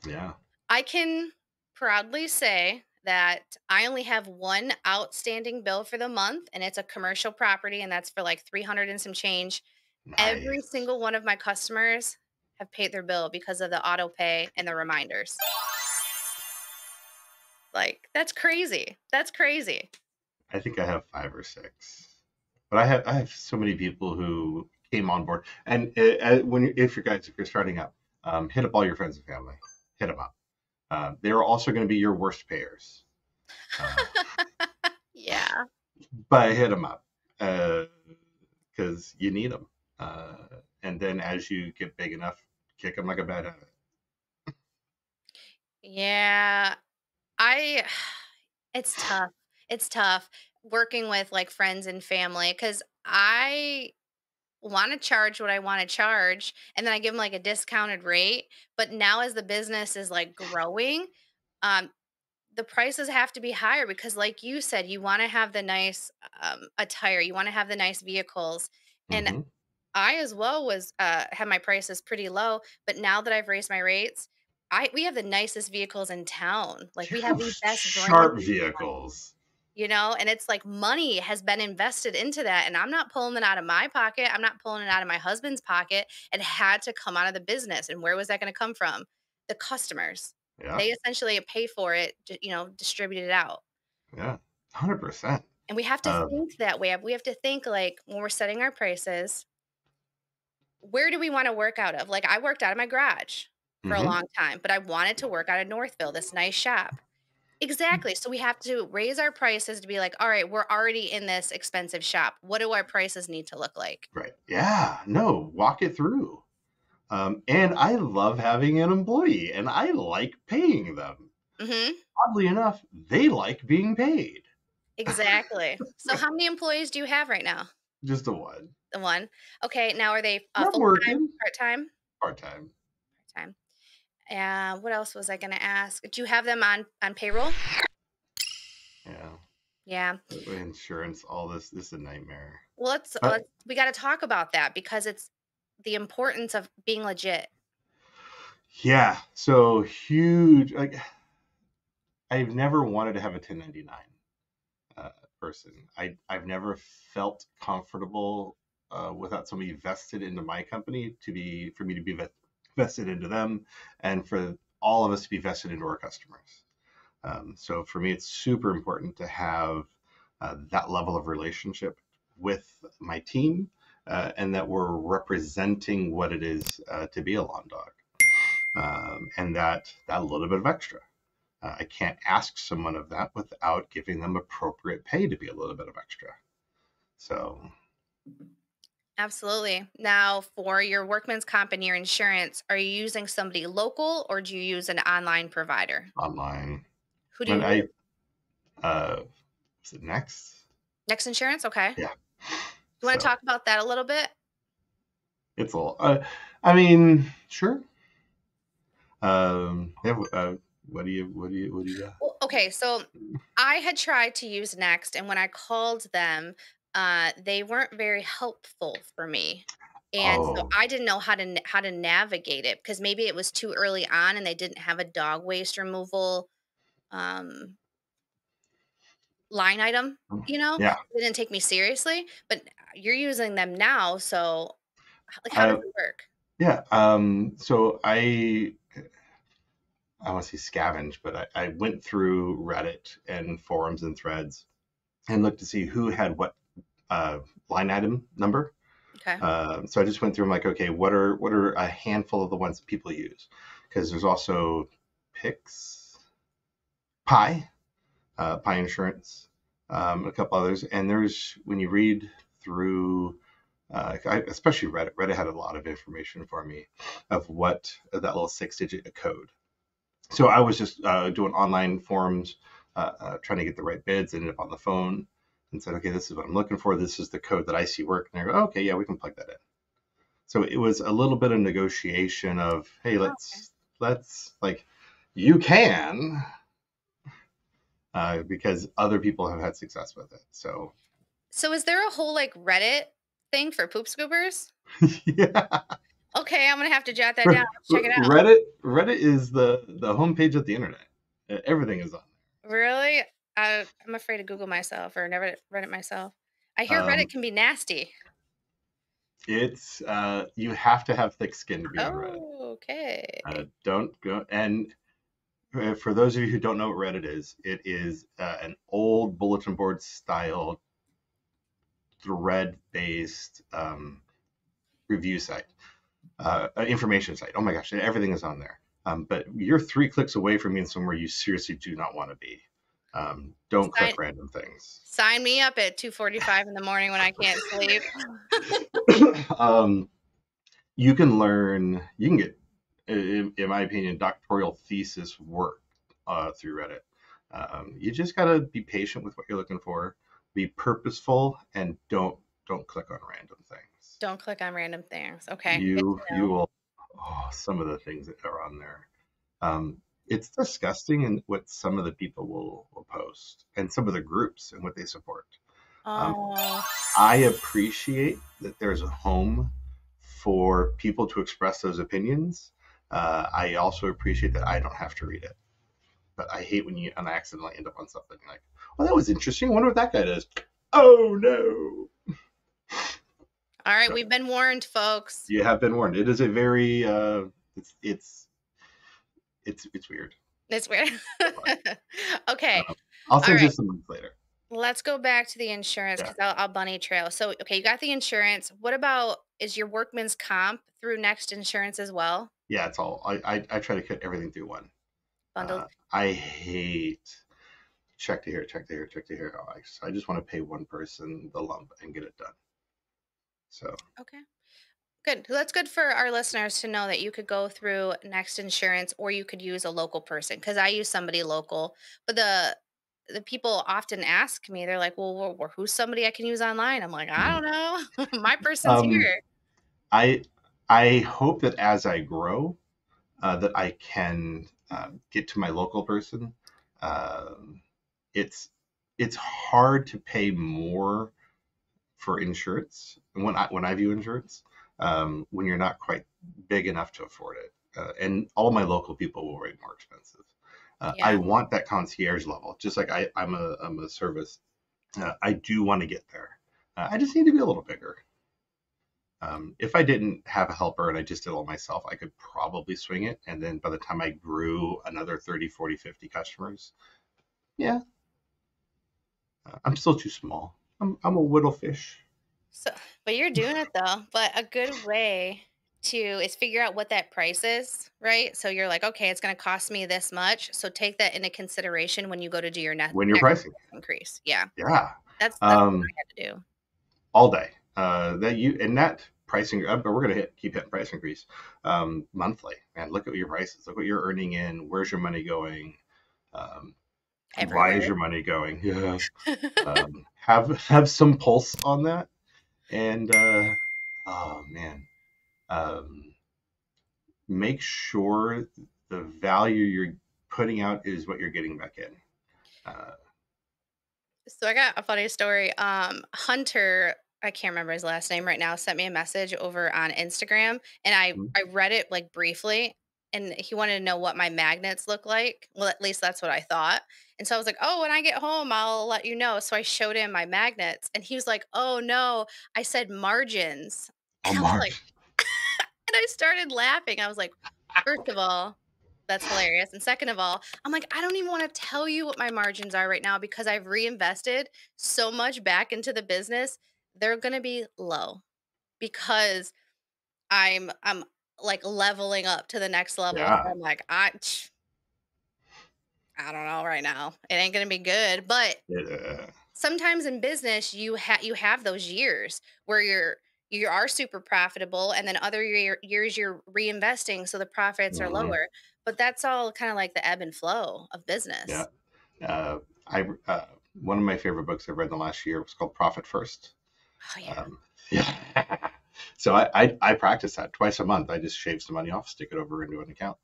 Yeah. I can proudly say that I only have one outstanding bill for the month, and it's a commercial property, and that's for like 300 and some change. Every Nice. single one of my customers have paid their bill because of the auto pay and the reminders. Like, that's crazy. That's crazy. I think I have 5 or 6, but I have so many people who came on board. And if you're starting up, hit up all your friends and family. Hit them up. They're also going to be your worst payers, uh, Yeah. but hit them up because you need them. And then as you get big enough, kick them like a bad habit. Yeah. I it's tough. It's tough working with like friends and family because I want to charge what I want to charge and then I give them like a discounted rate. But now as the business is like growing, um, the prices have to be higher because like you said, you want to have the nice attire, you want to have the nice vehicles. And Mm-hmm. I as well was have my prices pretty low, but now that I've raised my rates, I we have the nicest vehicles in town. Like You we have have the best brand sharp new ones, vehicles. and it's like money has been invested into that and I'm not pulling it out of my pocket. I'm not pulling it out of my husband's pocket. It had to come out of the business. And where was that going to come from? The customers. Yeah, They essentially pay for it, distribute it out. yeah, 100%. And we have to Um, think that way. We have to think like when we're setting our prices, where do we wanna work out of? Like, I worked out of my garage for a mhm. long time, but I wanted to work out of Northville, this nice shop. Exactly, so we have to raise our prices to be like, "Alright, we're already in this expensive shop. What do our prices need to look like?" Right. Yeah. No, walk it through. And I love having an employee and I like paying them. Mhm, Oddly enough, they like being paid. exactly. So how many employees do you have right now? Just a one. The 1. Okay, now are they, I'm full-time, working part-time? part time. Part-time. What else was I gonna ask? Do you have them on payroll? Yeah. Yeah. Insurance, all this is a nightmare. Well, But we gotta talk about that because it's the importance of being legit. yeah, so huge. Like I've never wanted to have a 1099 person. I've never felt comfortable without somebody vested into my company for me to be vested into them, and for all of us to be vested into our customers. So for me, it's super important to have that level of relationship with my team, and that we're representing what it is to be a lawn dog, and that little bit of extra. I can't ask someone of that without giving them appropriate pay to be a little bit of extra. So, Absolutely. Now, for your workman's comp and your insurance, are you using somebody local or do you use an online provider? online. Who do you When I use? is it next? Next Insurance? Okay. Yeah. You want to So talk about that a little bit? it's a little. I mean, sure. Yeah. What do you got? Well, okay, so I had tried to use Next, and when I called them, they weren't very helpful for me. And so Oh, I didn't know how to navigate it because maybe it was too early on and they didn't have a dog waste removal um, line item, yeah. They didn't take me seriously, but you're using them now, so, like, how does Uh, it work? yeah. So I I want to say scavenge, but I went through Reddit and forums and threads and looked to see who had what uh, line item number. Okay. So I just went through. I'm like, okay, what are a handful of the ones that people use? Because there's also Pix, Pi, Pi Insurance, a couple others, and there's when you read through. Especially Reddit. Reddit had a lot of information for me of what that little 6-digit code. So I was just doing online forums, trying to get the right bids. Ended up on the phone and said, okay, this is what I'm looking for. This is the code that I see work. And they go, oh, okay, yeah, we can plug that in. So it was a little bit of negotiation of, hey, Oh, okay. let's like, you can, because other people have had success with it. So So is there a whole like Reddit thing for poop scoopers? yeah, Okay, I'm gonna have to jot that down. Let's check it out. Reddit is the homepage of the internet. Everything is on Really? I'm afraid to Google myself or never read it myself. I there. hear Reddit can be nasty. It's you have to have thick skin to be on Reddit. Oh, okay. Don't go. And for those of you who don't know what Reddit is, it is an old bulletin board style thread based review site, information site. Oh my gosh, everything is on there. But you're 3 clicks away from being somewhere you seriously do not want to be. Don't Sign, click random things. sign me up at 2:45 in the morning when I can't sleep. um, you can learn. You can get, in my opinion, doctoral thesis work through Reddit. You just gotta be patient with what you're looking for, be purposeful, and don't click on random things. Don't click on random things. Okay, good to You know. will. Oh, some of the things that are on there. It's disgusting in what some of the people will post and some of the groups and what they support. Um, Oh, I appreciate that there's a home for people to express those opinions. I also appreciate that I don't have to read it. But I hate when you accidentally end up on something like, "Oh, that was interesting. I wonder what that guy does." Oh no! all right. So We've been warned, folks. you have been warned. It is a very it's it's it's weird. It's weird. Okay. Um, I'll All send you right. some links later. Let's go back to the insurance Yeah, because I'll bunny trail. So, okay, you got the insurance. What about is your workman's comp through Next Insurance as well? yeah. It's all. I try to cut everything through one. Bundled. I hate check to here, check to here, check to here. I just want to pay one person the lump and get it done. So Okay. Good. That's good for our listeners to know that you could go through Next Insurance or you could use a local person because I use somebody local. But the people often ask me, they're like, "Well, who's somebody I can use online?" I'm like, "I mhm. don't know. My person's um, here." I I hope that as I grow, that I can get to my local person. Um, it's it's hard to pay more for insurance when I view insurance, when you're not quite big enough to afford it. And all my local people will rate more expensive. I Yeah. want that concierge level, just like I'm a service. I do want to get there. I just need to be a little bigger. If I didn't have a helper and I just did it all myself, I could probably swing it. And then by the time I grew another 30, 40, 50 customers, yeah, I'm still too small. I'm a little fish. So, but you're doing it though. But a good way to is figure out what that price is, right? So you're like, okay, it's going to cost me this much. So take that into consideration when you go to do your When you're next pricing. increase. Yeah, Yeah. that's what I Um, had to do. all day. That you and that pricing, but we're gonna keep hitting price increase monthly. Man, look at your prices. Look what you're earning in. Where's your money going? Um, why is Everywhere. your money going? Yeah. Have some pulse on that, and oh man, um, make sure the value you're putting out is what you're getting back in. Uh, So I got a funny story. Hunter, I can't remember his last name right now, sent me a message over on Instagram and I read it like briefly and he wanted to know what my magnets look like. Well, at least that's what I thought. And so I was like, "Oh, when I get home, I'll let you know." So I showed him my magnets and he was like, "Oh no, I said margins." oh, And I was like, March. and I started laughing. I was like, "First of all, That's hilarious. And second of all, I'm like, I don't even want to tell you what my margins are right now because I've reinvested so much back into the business. They're going to be low because I'm like leveling up to the next level. So Yeah. I'm like, I don't know right now. It ain't going to be good, but Yeah. sometimes in business you have those years where you are super profitable and then other years you're reinvesting so the profits are Mhm. lower, but that's all kind of like the ebb and flow of Yeah. business. Uh, I One of my favorite books I've read in the last year was called Profit First. Oh yeah. Yeah. So I practice that twice a month. I just shave some money off, stick it over into an account.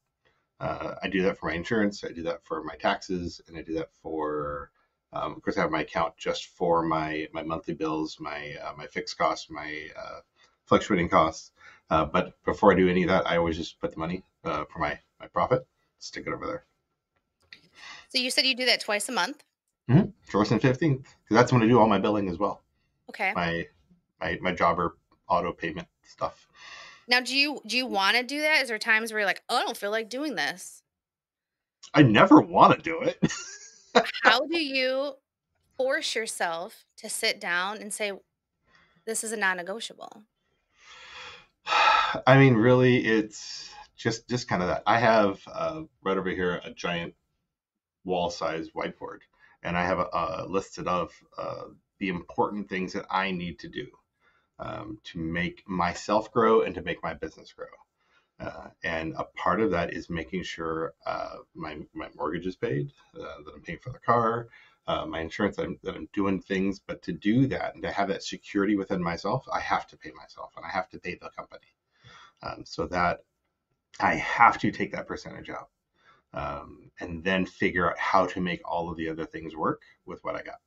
I do that for my insurance. I do that for my taxes, and I do that for, of course, I have my account just for my monthly bills, my fixed costs, my fluctuating costs. But before I do any of that, I always just put the money for my profit, stick it over there. So you said you do that twice a month. First and 15th, because that's when I do all my billing as well. Okay. My my jobber auto payment stuff. Now do you want to do that? Is there times where you're like, oh, I don't feel like doing this? I never want to do it. How do you force yourself to sit down and say this is a non-negotiable? I mean, really, it's just kind of that. I have right over here a giant wall-sized whiteboard, and I have listed of the important things that I need to do to make myself grow and to make my business grow. And a part of that is making sure my mortgage is paid, that I'm paying for the car, my insurance, that I'm doing things. But to do that and to have that security within myself, I have to pay myself and I have to pay the company. So that I have to take that percentage out and then figure out how to make all of the other things work with what I got.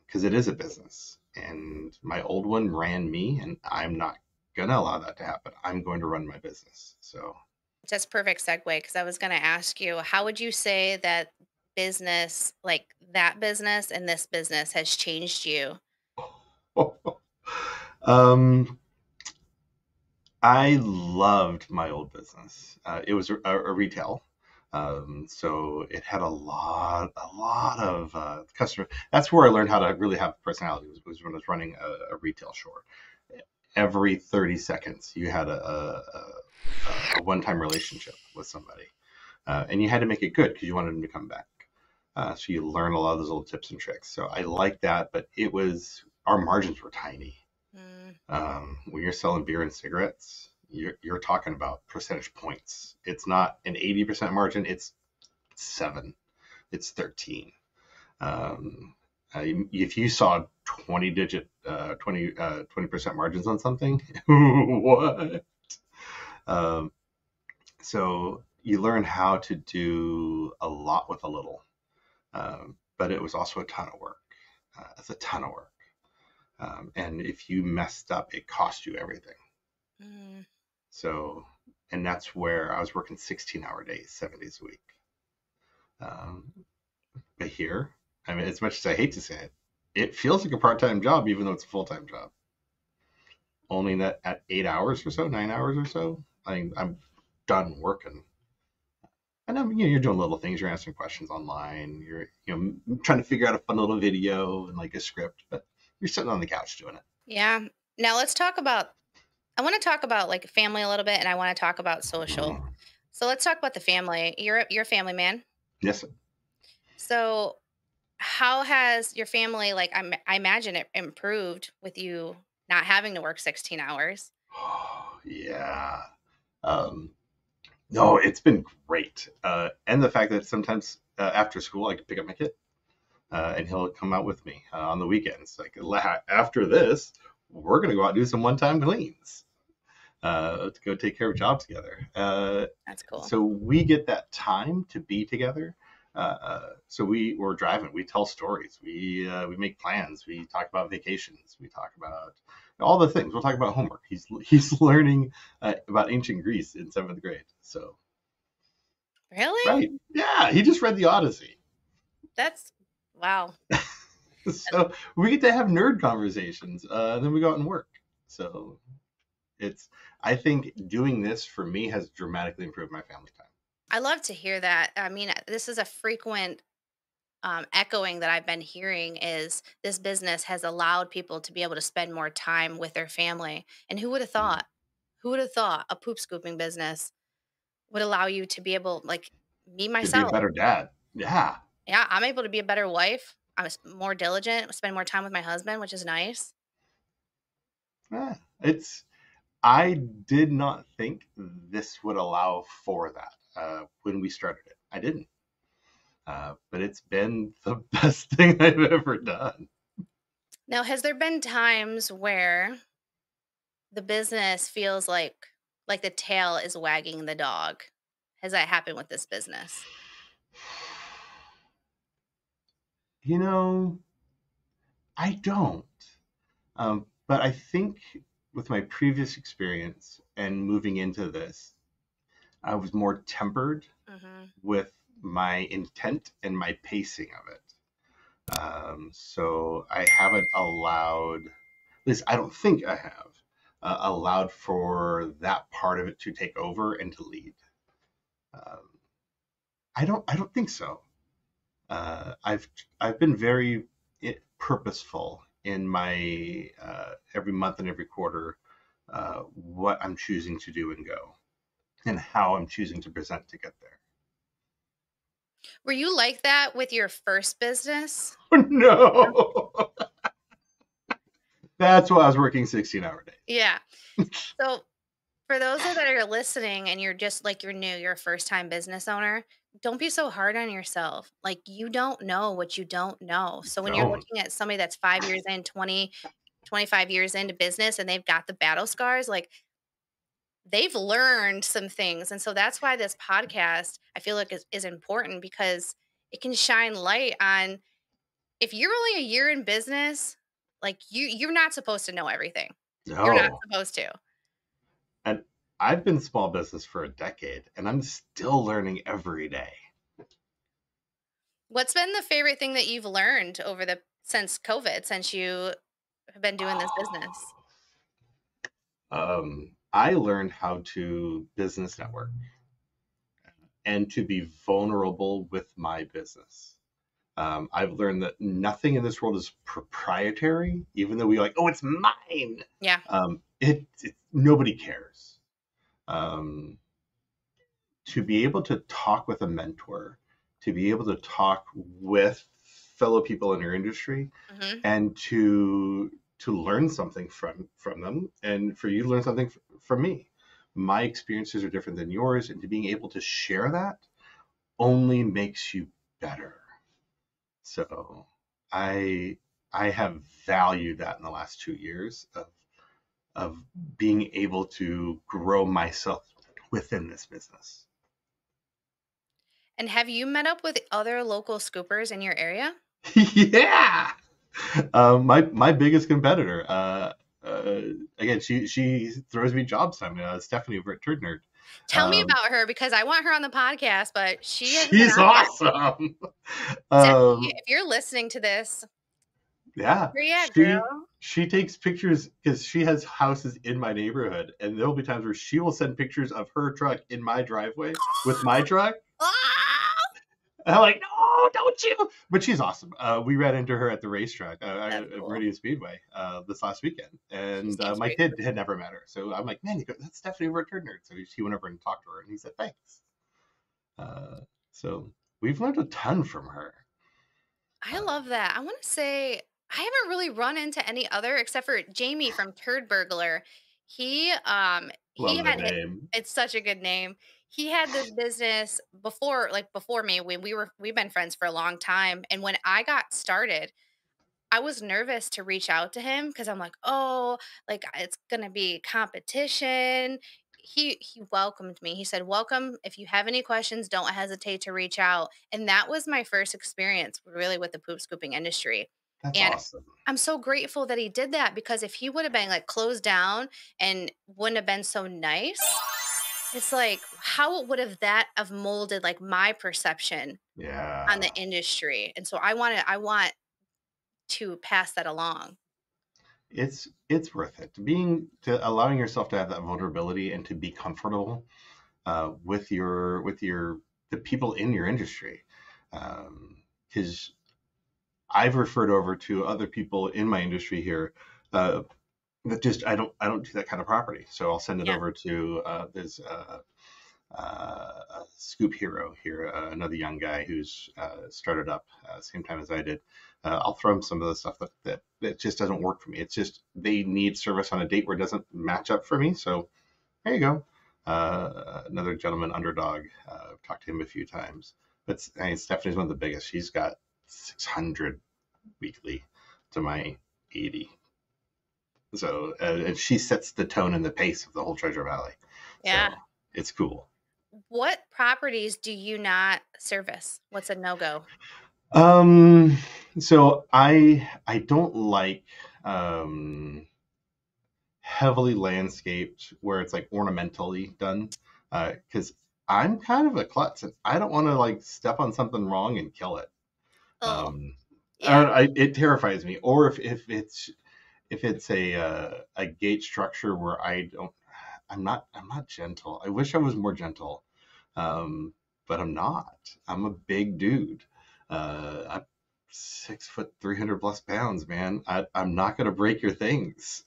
Because it is a business. And my old one ran me, and I'm not going to allow that to happen. I'm going to run my business. So, That's perfect segue because I was going to ask you, how would you say that business, like that business and this business, has changed you? um, I loved my old business. It was a retail. So it had a lot of customer. That's where I learned how to really have personality was when I was running a retail store. Every 30 seconds, you had a one-time relationship with somebody, and you had to make it good because you wanted them to come back. So you learn a lot of those little tips and tricks. So I like that, but our margins were tiny. Mm, When you're selling beer and cigarettes, you're talking about percentage points. It's not an 80% margin. It's 7. It's 13. Um, if you saw 20% margins on something, what? Um, so you learn how to do a lot with a little, but it was also a ton of work. It's a ton of work. And if you messed up, it cost you everything. mm. So, and that's where I was working 16-hour days, 7 days a week. Um, but here, I mean, as much as I hate to say it, it feels like a part-time job, even though it's a full-time job. Only that at 8 hours or so, 9 hours or so, I'm done working. And you're doing little things. You're answering questions online. You're, trying to figure out a fun little video and like a script, but you're sitting on the couch doing it. Yeah. Now let's talk about, I want to talk about like family a little bit and I want to talk about social. Mm. So let's talk about the family. You're a family man. Yes. So how has your family, like, I imagine it improved with you not having to work 16 hours? Oh, yeah. Um, No, it's been great. And the fact that sometimes after school, I can pick up my kid and he'll come out with me on the weekends. Like, after this, we're going to go out and do some one time cleans to go take care of jobs together. That's cool. So we get that time to be together. So we're driving. We tell stories. We make plans. We talk about vacations. We talk about all the things. We'll talk about homework. He's learning about ancient Greece in 7th grade. So Really? right, yeah, he just read the Odyssey. That's wow. So we get to have nerd conversations. Then we go out and work. So It's I think doing this for me has dramatically improved my family time. I love to hear that. I mean, this is a frequent echoing that I've been hearing is this business has allowed people to be able to spend more time with their family. And who would have Mm. thought? Who would have thought a poop scooping business would allow you to be able, like me To be a myself? better dad. Yeah. Yeah, I'm able to be a better wife. More diligent, spend more time with my husband, which is nice. Yeah. It's I did not think this would allow for that when we started it. I didn't. But it's been the best thing I've ever done. Now, has there been times where the business feels like the tail is wagging the dog? Has that happened with this business? You know, I don't. But I think with my previous experience and moving into this, I was more tempered Mhm. with my intent and my pacing of it. So I haven't allowed, at least I don't think I have, allowed for that part of it to take over and to lead. Um, I don't think so. I've been very purposeful in my every month and every quarter what I'm choosing to do and go, and how I'm choosing to present to get there. Were you like that with your first business? No, that's why I was working 16-hour Yeah. days. So, for those that are listening and you're just like you're new, you're a first time business owner, don't be so hard on yourself. Like you don't know what you don't know. So when you're Don't. looking at somebody that's 5 years in, 20, 25 years into business and they've got the battle scars, like they've learned some things. And so that's why this podcast I feel like is important because it can shine light on if you're only a year in business, like you're not supposed to know everything. You're not No. supposed to. And I've been small business for a decade, and I'm still learning every day. What's been the favorite thing that you've learned over the since COVID, since you have been doing this business? I learned how to business network and to be vulnerable with my business. I've learned that nothing in this world is proprietary, even though we like, oh, it's mine. Yeah. Nobody cares. Um, to be able to talk with a mentor, to be able to talk with fellow people in your industry, Mhm. and to learn something from them, and for you to learn something from me. My experiences are different than yours, and to being able to share that only makes you better. So I I have valued that in the last 2 years of being able to grow myself within this business. And have you met up with other local scoopers in your area? Yeah. My biggest competitor. Uh, Again, she throws me jobs. I mean, Stephanie over at Turd Nerd. Tell me Um, about her because I want her on the podcast, but she hasn't been she's on yet. awesome. Stephanie, Um, if you're listening to this, yeah, where you at, she girl? she takes pictures because she has houses in my neighborhood, and there'll be times where she will send pictures of her truck in my driveway with my truck. Ah! And I'm like, no, don't you? But she's awesome. We ran into her at the racetrack That's at cool. Meridian Speedway this last weekend, She and seems my great. kid had never met her. So I'm like, man, that's Stephanie Return Nerd. So he went over and talked to her, and he said thanks. Uh, so we've learned a ton from her. I Uh, love that. I want to say I haven't really run into any other except for Jamie from Turd Burglar. He Love the had name. it's such a good name. He had this business before like before me when we've been friends for a long time and when I got started I was nervous to reach out to him because I'm like, "Oh, like, it's gonna be competition." He welcomed me. He said, "Welcome. If you have any questions, don't hesitate to reach out." And that was my first experience really with the poop scooping industry. That's And awesome. I'm so grateful that he did that because if he would have been, like, closed down and wouldn't have been so nice, it's like, how would have molded, like, my perception on Yeah. the industry? And so I want to pass that along. it's worth it to allowing yourself to have that vulnerability and to be comfortable with your the people in your industry, because I've referred over to other people in my industry here uh, that just I don't do that kind of property. So I'll send it Yeah. over to there's a scoop hero here, another young guy who's started up same time as I did. I'll throw him some of the stuff that just doesn't work for me. It's just they need service on a date where it doesn't match up for me. So there you go. Another gentleman, Underdog. I've talked to him a few times. But I mean, Stephanie's one of the biggest. She's got 600 weekly to my 80. So, and she sets the tone and the pace of the whole Treasure Valley. Yeah. So it's cool. What properties do you not service? What's a no-go? Um, so I don't like um heavily landscaped where it's like ornamentally done, because I'm kind of a klutz and I don't want to like step on something wrong and kill it. Oh, Um, yeah. it terrifies me. Or if it's a gate structure where I'm not gentle. I wish I was more gentle, um, but I'm not. I'm a big dude. I'm 6 foot, 300 plus pounds, man. I'm not going to break your things.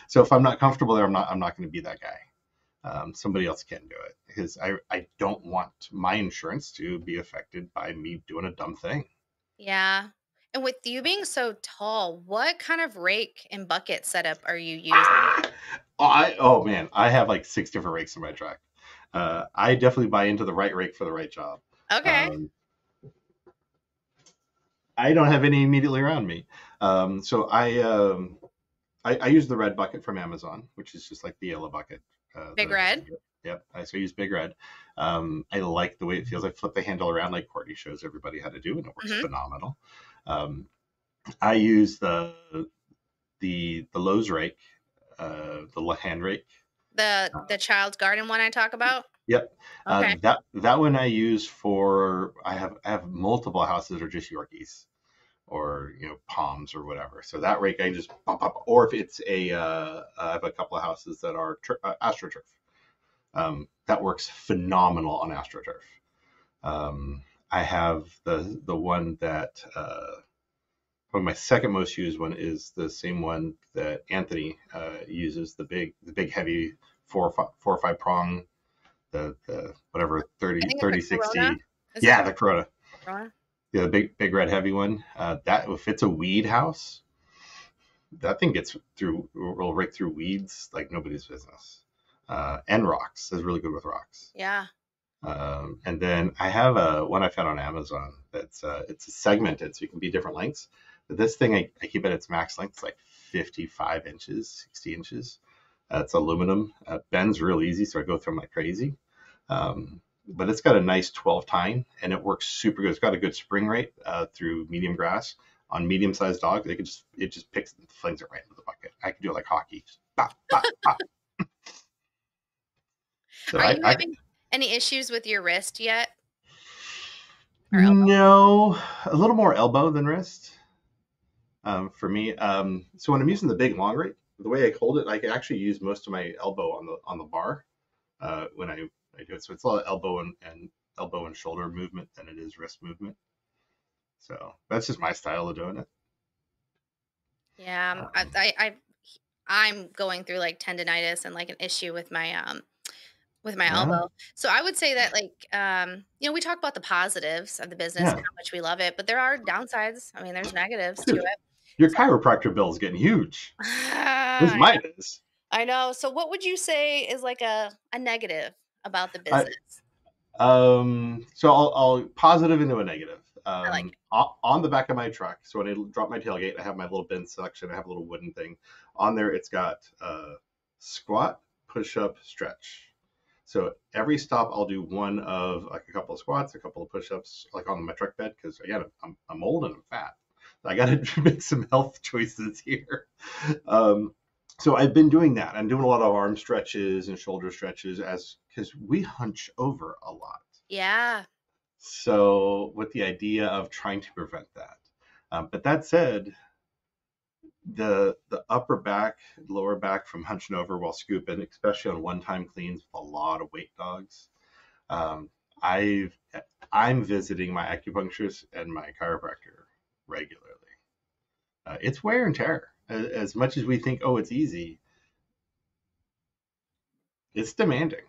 So if I'm not comfortable there, I'm not going to be that guy. Somebody else can do it because I don't want my insurance to be affected by me doing a dumb thing. Yeah. And with you being so tall, what kind of rake and bucket setup are you using? Oh man, I have like 6 different rakes in my truck. I definitely buy into the right rake for the right job. Okay. Um, I don't have any immediately around me, so I use the red bucket from Amazon, which is just like the yellow bucket that Big I just red? get. Yep, so I use Big Red. I like the way it feels. I flip the handle around like Courtney shows everybody how to do, and it works Mhm. phenomenal. Um, I use the Lowe's rake, the hand rake. The child's garden one I talk about? Yep. Okay. That one I use for I have multiple houses that are just Yorkies or palms or whatever. So that rake I just pump up. Or if it's I have a couple of houses that are AstroTurf. That works phenomenal on AstroTurf. I have the one that one my second most used one is the same one that Anthony uses, the big heavy four or five prong, the whatever I 30 think it's a 30 Corona. 60. Is it Yeah, the Corona. Corona? Yeah, the big red heavy one. That if it's a weed house, that thing gets through will rake through weeds like nobody's business. And rocks is really good with rocks. Yeah. And then I have a one I found on Amazon that's it's segmented, so you can be different lengths. But this thing I keep at its max length, it's like 55 inches, 60 inches. It's aluminum, bends real easy, so I go through them like crazy. But it's got a nice 12 tine, and it works super good. It's got a good spring rate through medium grass on medium-sized dogs. It just picks and flings it right into the bucket. I can do it like hockey, just pop, pop, pop. So Are you I having any issues with your wrist yet or elbow? no, a little more elbow than wrist for me. So when I'm using the big long rake, the way I hold it, I can actually use most of my elbow on the bar when I do it. So it's a lot of elbow and shoulder movement than it is wrist movement. So that's just my style of doing it. Yeah, Um, I'm going through like tendonitis and like an issue with my yeah, elbow. So I would say that we talk about the positives of the business and yeah, how much we love it, but there are downsides. I mean, there's negatives to dude, it. your So chiropractor bill is getting huge. At least I mine is. I know. So what would you say is like a negative about the I, business? so I'll positive into a negative. I like On the back of my truck, so when I drop my tailgate, I have my little bin selection. I have a little wooden thing on there. It's got squat, push up, stretch. So every stop, I'll do one of like a couple of squats, a couple of push ups, like on my truck bed, because again, I'm old and I'm fat. I got to make some health choices here. Um, so I've been doing that. I'm doing a lot of arm stretches and shoulder stretches as because we hunch over a lot. Yeah. So with the idea of trying to prevent that. But that said, The upper back, lower back from hunching over while scooping, especially on one-time cleans with a lot of weight dogs. Um, I've I'm visiting my acupuncturist and my chiropractor regularly. It's wear and tear. As much as we think, oh, it's easy, it's demanding,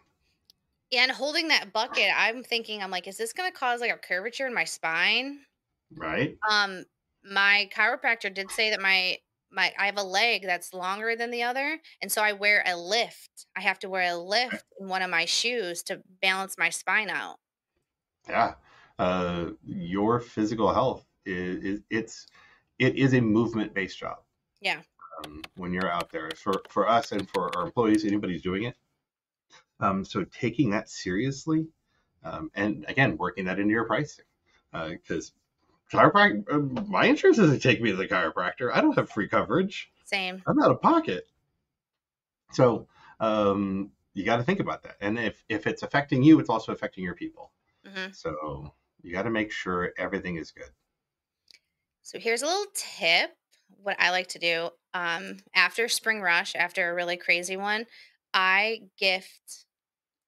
And holding that bucket, I'm like, is this gonna cause like a curvature in my spine? right? Um, my chiropractor did say that my I have a leg that's longer than the other, and so I wear a lift. I have to wear a lift in one of my shoes to balance my spine out. Yeah. Your physical health it is a movement based job. Yeah, When you're out there, for us and for our employees, anybody's doing it. So taking that seriously, and again, working that into your pricing, because chiropractic, my insurance doesn't take me to the chiropractor. I don't have free coverage. same. I'm out of pocket. So you got to think about that. And if it's affecting you, it's also affecting your people. Mhm. So you got to make sure everything is good. So here's a little tip. What I like to do after spring rush, after a really crazy one, I gift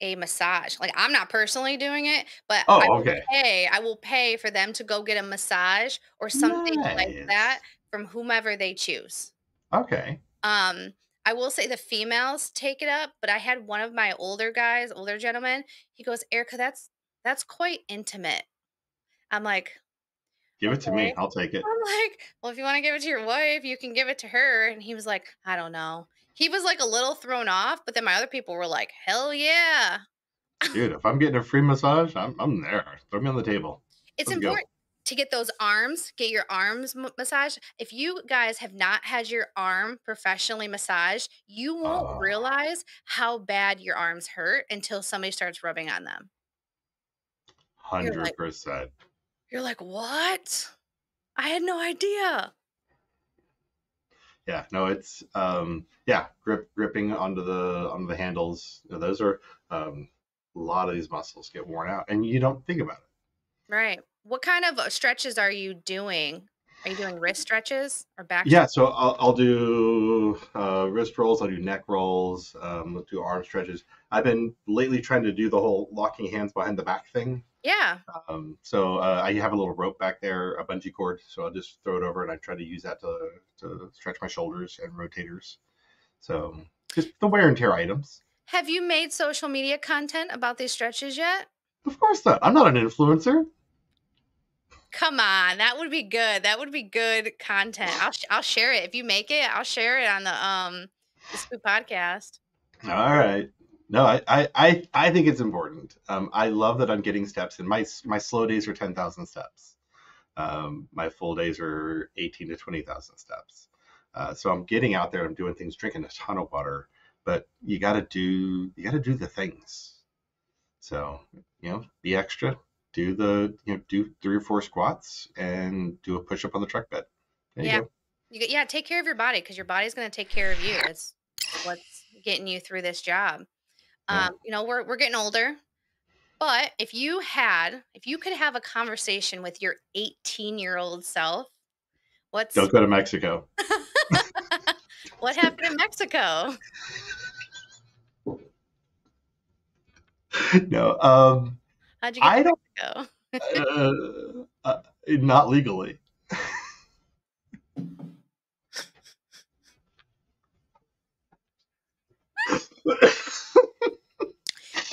a massage. Like I'm not personally doing it, but Oh, okay. I will pay for them to go get a massage or something like that Nice. from whomever they choose. Okay. Um, I will say the females take it up, but I had one of my older guys, older gentleman, he goes, "Erica, that's quite intimate." I'm like, Give it to me. "Okay." I'll take it. I'm like, "Well, if you wanna give it to your wife, you can give it to her." And he was like, "I don't know." He was, like, a little thrown off, but then my other people were like, "Hell yeah." Dude, if I'm getting a free massage, I'm there. Throw me on the table. It's Let's go. important to get those arms, get your arms massaged. If you guys have not had your arm professionally massaged, you won't Oh, realize how bad your arms hurt until somebody starts rubbing on them. You're like 100%. you're like, "What? I had no idea." Yeah, no, it's yeah, gripping onto the handles. Those are a lot of these muscles get worn out, and you don't think about it. Right. What kind of stretches are you doing? Are you doing wrist stretches or back Yeah, stretches? so I'll do wrist rolls. I'll do neck rolls. I'll do arm stretches. I've been lately trying to do the whole locking hands behind the back thing. Yeah. So I have a little rope back there, a bungee cord. So I'll just throw it over, and I try to use that to stretch my shoulders and rotators. So just the wear and tear items. Have you made social media content about these stretches yet? Of course not. I'm not an influencer. Come on, that would be good. That would be good content. I'll share it. If you make it, I'll share it on the Scoop podcast. All right. No, I think it's important. I love that I'm getting steps, and my slow days are 10,000 steps. My full days are 18 to 20,000 steps. So I'm getting out there. I'm doing things, drinking a ton of water. But you got to do the things. So be extra. Do 3 or 4 squats and do a push up on the truck bed. There you Yeah. go. Yeah, take care of your body because your body's going to take care of you. It's what's getting you through this job. Yeah. We're getting older, but if you could have a conversation with your 18-year-old self, what's Don't go to Mexico. what happened in Mexico? No. How'd you get I to don't. Mexico? Not legally.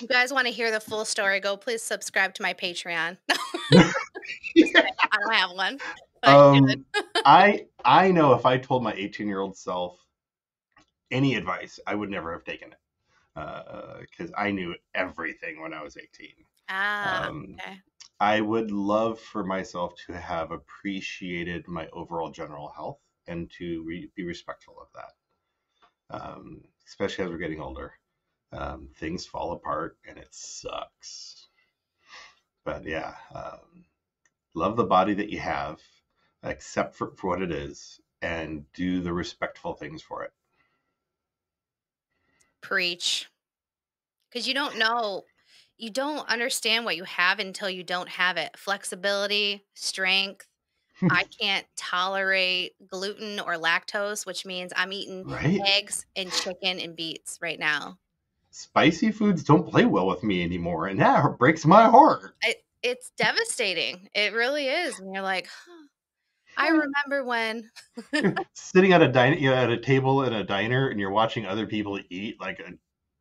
You guys want to hear the full story? Go please subscribe to my Patreon. Just Yeah. kidding. I don't have one, but I Um, should. I know if I told my 18-year-old self any advice, I would never have taken it because I knew everything when I was 18. Ah, Um, okay. I would love for myself to have appreciated my overall general health and to be respectful of that, especially as we're getting older. Things fall apart and it sucks. But yeah, love the body that you have, accept for what it is, and do the respectful things for it. Preach. Because you don't understand what you have until you don't have it. Flexibility, strength. I can't tolerate gluten or lactose, which means I'm eating Right? eggs and chicken and beets right now. Spicy foods don't play well with me anymore, and that breaks my heart. It's devastating. It really is. And you're like, huh, I remember when. You're sitting at a at a table in a diner, and you're watching other people eat like a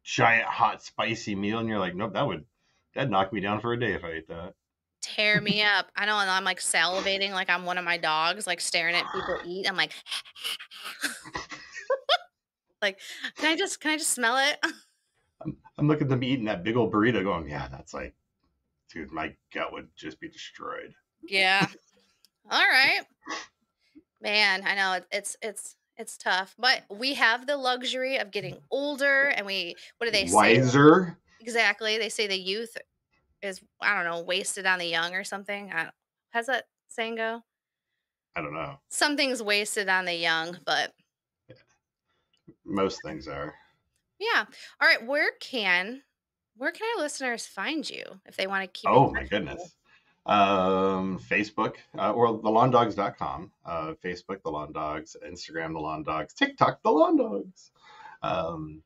giant hot spicy meal, and you're like, nope, that'd knock me down for a day if I ate that. Tear me up. I know, and I'm, like, salivating like I'm one of my dogs, like, staring at people eat. I'm like, like, can I just smell it?" I'm looking at them eating that big old burrito, going, yeah, that's like, dude, my gut would just be destroyed. Yeah. Alright. Man, I know it's tough, but we have the luxury of getting older, and we what do they say? Wiser? Exactly, they say the youth is, I don't know, wasted on the young or something. I don't how's that saying go? I don't know. Something's wasted on the young, but Most things are. yeah. Alright, where can our listeners find you if they wanna keep in Oh my touch with you? goodness. Facebook or thelawndogs.com. Facebook, the Lawn Dogs. Instagram, the Lawn Dogs. TikTok, the Lawn Dogs. Um,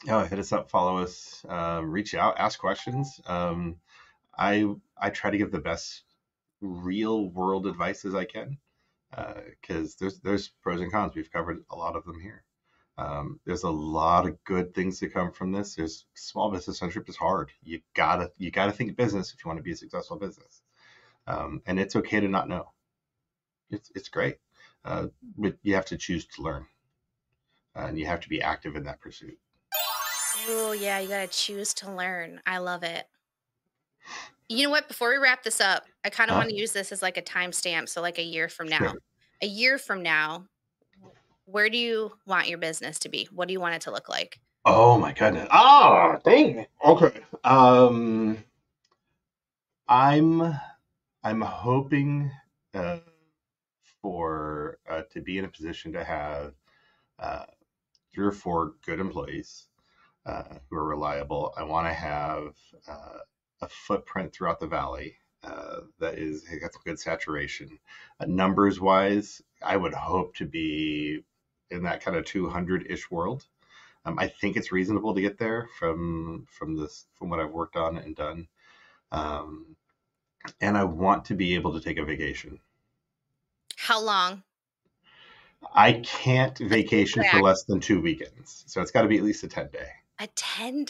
hit us up, follow us, reach out, ask questions. I try to give the best real world advice as I can, because there's pros and cons. We've covered a lot of them here. There's a lot of good things that come from this. There's small business ownership is hard. You gotta think business if you want to be a successful business, and it's okay to not know. It's great, but you have to choose to learn, and you have to be active in that pursuit. Oh, yeah, you gotta choose to learn. I love it. You know what? Before we wrap this up, I kinda Huh? wanna use this as, like, a timestamp, so, like, a year from now. Sure. A year from now, where do you want your business to be? What do you want it to look like? Oh my goodness. Ah, dang. Okay. I'm I'm hoping uh, for to be in a position to have uh, 3 or 4 good employees who are reliable. I want to have a footprint throughout the valley that is got some good saturation. Numbers wise, I would hope to be in that kind of 200-ish world. I think it's reasonable to get there from what I've worked on and done. Um, and I want to be able to take a vacation. How long? I can't Let's be vacation for exact. less than 2 weekends, so it's got to be at least a 10 day, A 10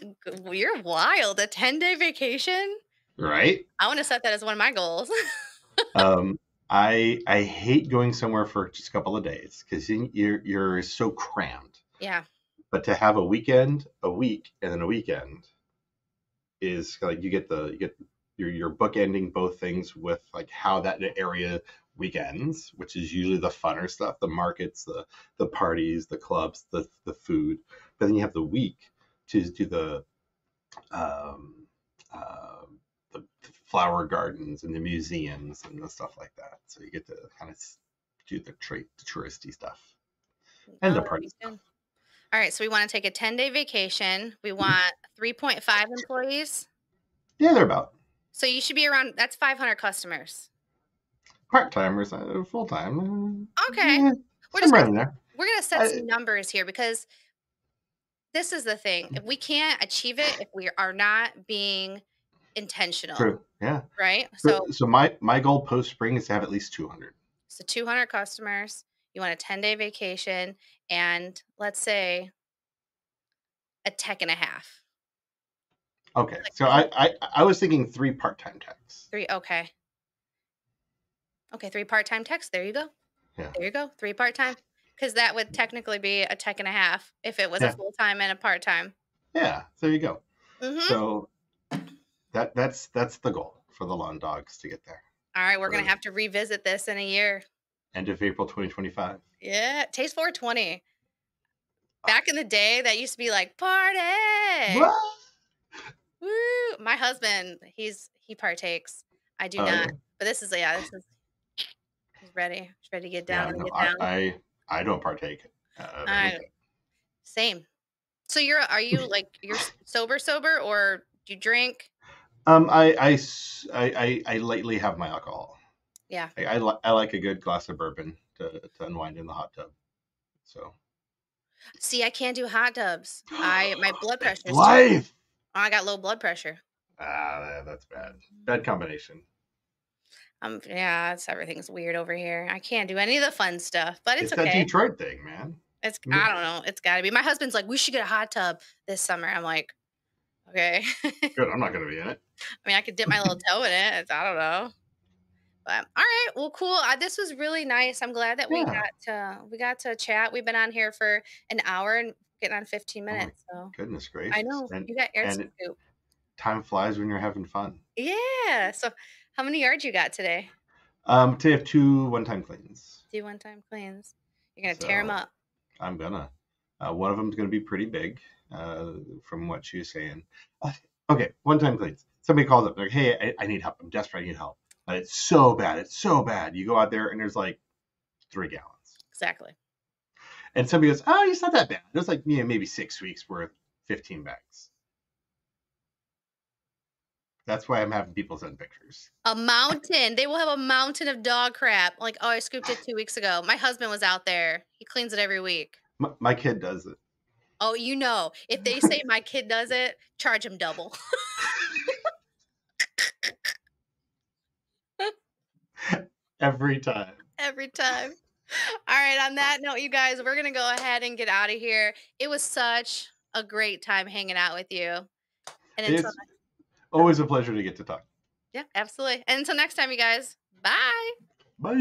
you're wild. A 10-day vacation? right? I wanna set that as one of my goals. Um, I hate going somewhere for just a couple of days because you're so crammed. Yeah. But to have a weekend, a week, and then a weekend is like you're bookending both things with like how that area weekends, which is usually the funner stuff, the markets, the parties, the clubs, the food. But then you have the week to do um, uh, the flower gardens and the museums and the stuff like that. So you get to kind of do the touristy stuff and Oh, the that'd party be stuff. good. Alright, so we wanna take a 10-day vacation. We want 3.5 employees. Yeah, they're about So you should be around that's 500 customers. part timers, full time. Okay. Yeah, We're just somewhere gonna in there. we're gonna set I, some numbers here because this is the thing. If we can't achieve it if we are not being intentional, True. Yeah. right? So, so my goal post spring is to have at least 200. So 200 customers, you want a 10-day vacation, and let's say a tech and a half. Okay. Like So three, I was thinking 3 part-time techs. three. Okay, okay, three part-time techs. There you go. Yeah. There you go. Three part-time, because that would technically be a tech and a half if it was a Yeah. full-time and a part-time. Yeah. There you go. Mm-hmm. So that's the goal for the lawn dogs to get there. All right, we're gonna For have to revisit this in a year. end of April 2025. Yeah, Taste 420. Back in the day, that used to be like, "Party!" What? Woo! My husband, he partakes. I do Oh not. yeah. But this is yeah, this is he's ready. He's ready to get down Yeah. and No, get down. I don't partake of Alright, anything. same. So are you, like, you're sober, or do you drink? I lightly have my alcohol. Yeah. I like a good glass of bourbon to unwind in the hot tub. So See, I can't do hot tubs. My blood it's pressure is too. life. I got low blood pressure. That's bad. Bad combination. Yeah, everything's weird over here. I can't do any of the fun stuff, but it's It's that okay. Detroit thing, man. I don't know. It's got to be. My husband's like, we should get a hot tub this summer. I'm like, okay. Good. I'm not going to be in it. I mean, I could dip my little toe in it. I don't know. But all right, well, cool. This was really nice. I'm glad that Yeah. we got to chat. We've been on here for an hour and getting on 15 Oh my minutes. So goodness I gracious. know you got yards to And scoop. time flies when you're having fun. Yeah. So how many yards you got today? Today I have 2 one-time cleans. Do one time cleans. You're gonna tear them So up. I'm gonna. One of them's gonna be pretty big, from what she was saying. Okay, one-time cleans. Somebody calls up, they're like, "Hey, I need help. I'm desperate. I need help. It's so bad. It's so bad." You go out there and there's like 3 gallons, Exactly. and somebody goes, "Oh, it's not that bad. It's like maybe 6 weeks worth, 15 bags." That's why I'm having people send pictures. A mountain. They will have a mountain of dog crap. Like, oh, I scooped it 2 weeks ago. My husband was out there. He cleans it every week. My kid does it. Oh, if they say my kid does it, charge him double. Every time. Every time. All right, on that note, you guys, we're going to go ahead and get out of here. It was such a great time hanging out with you. And until It's always a pleasure to get to talk. yeah, absolutely. And until next time, you guys. Bye. Bye.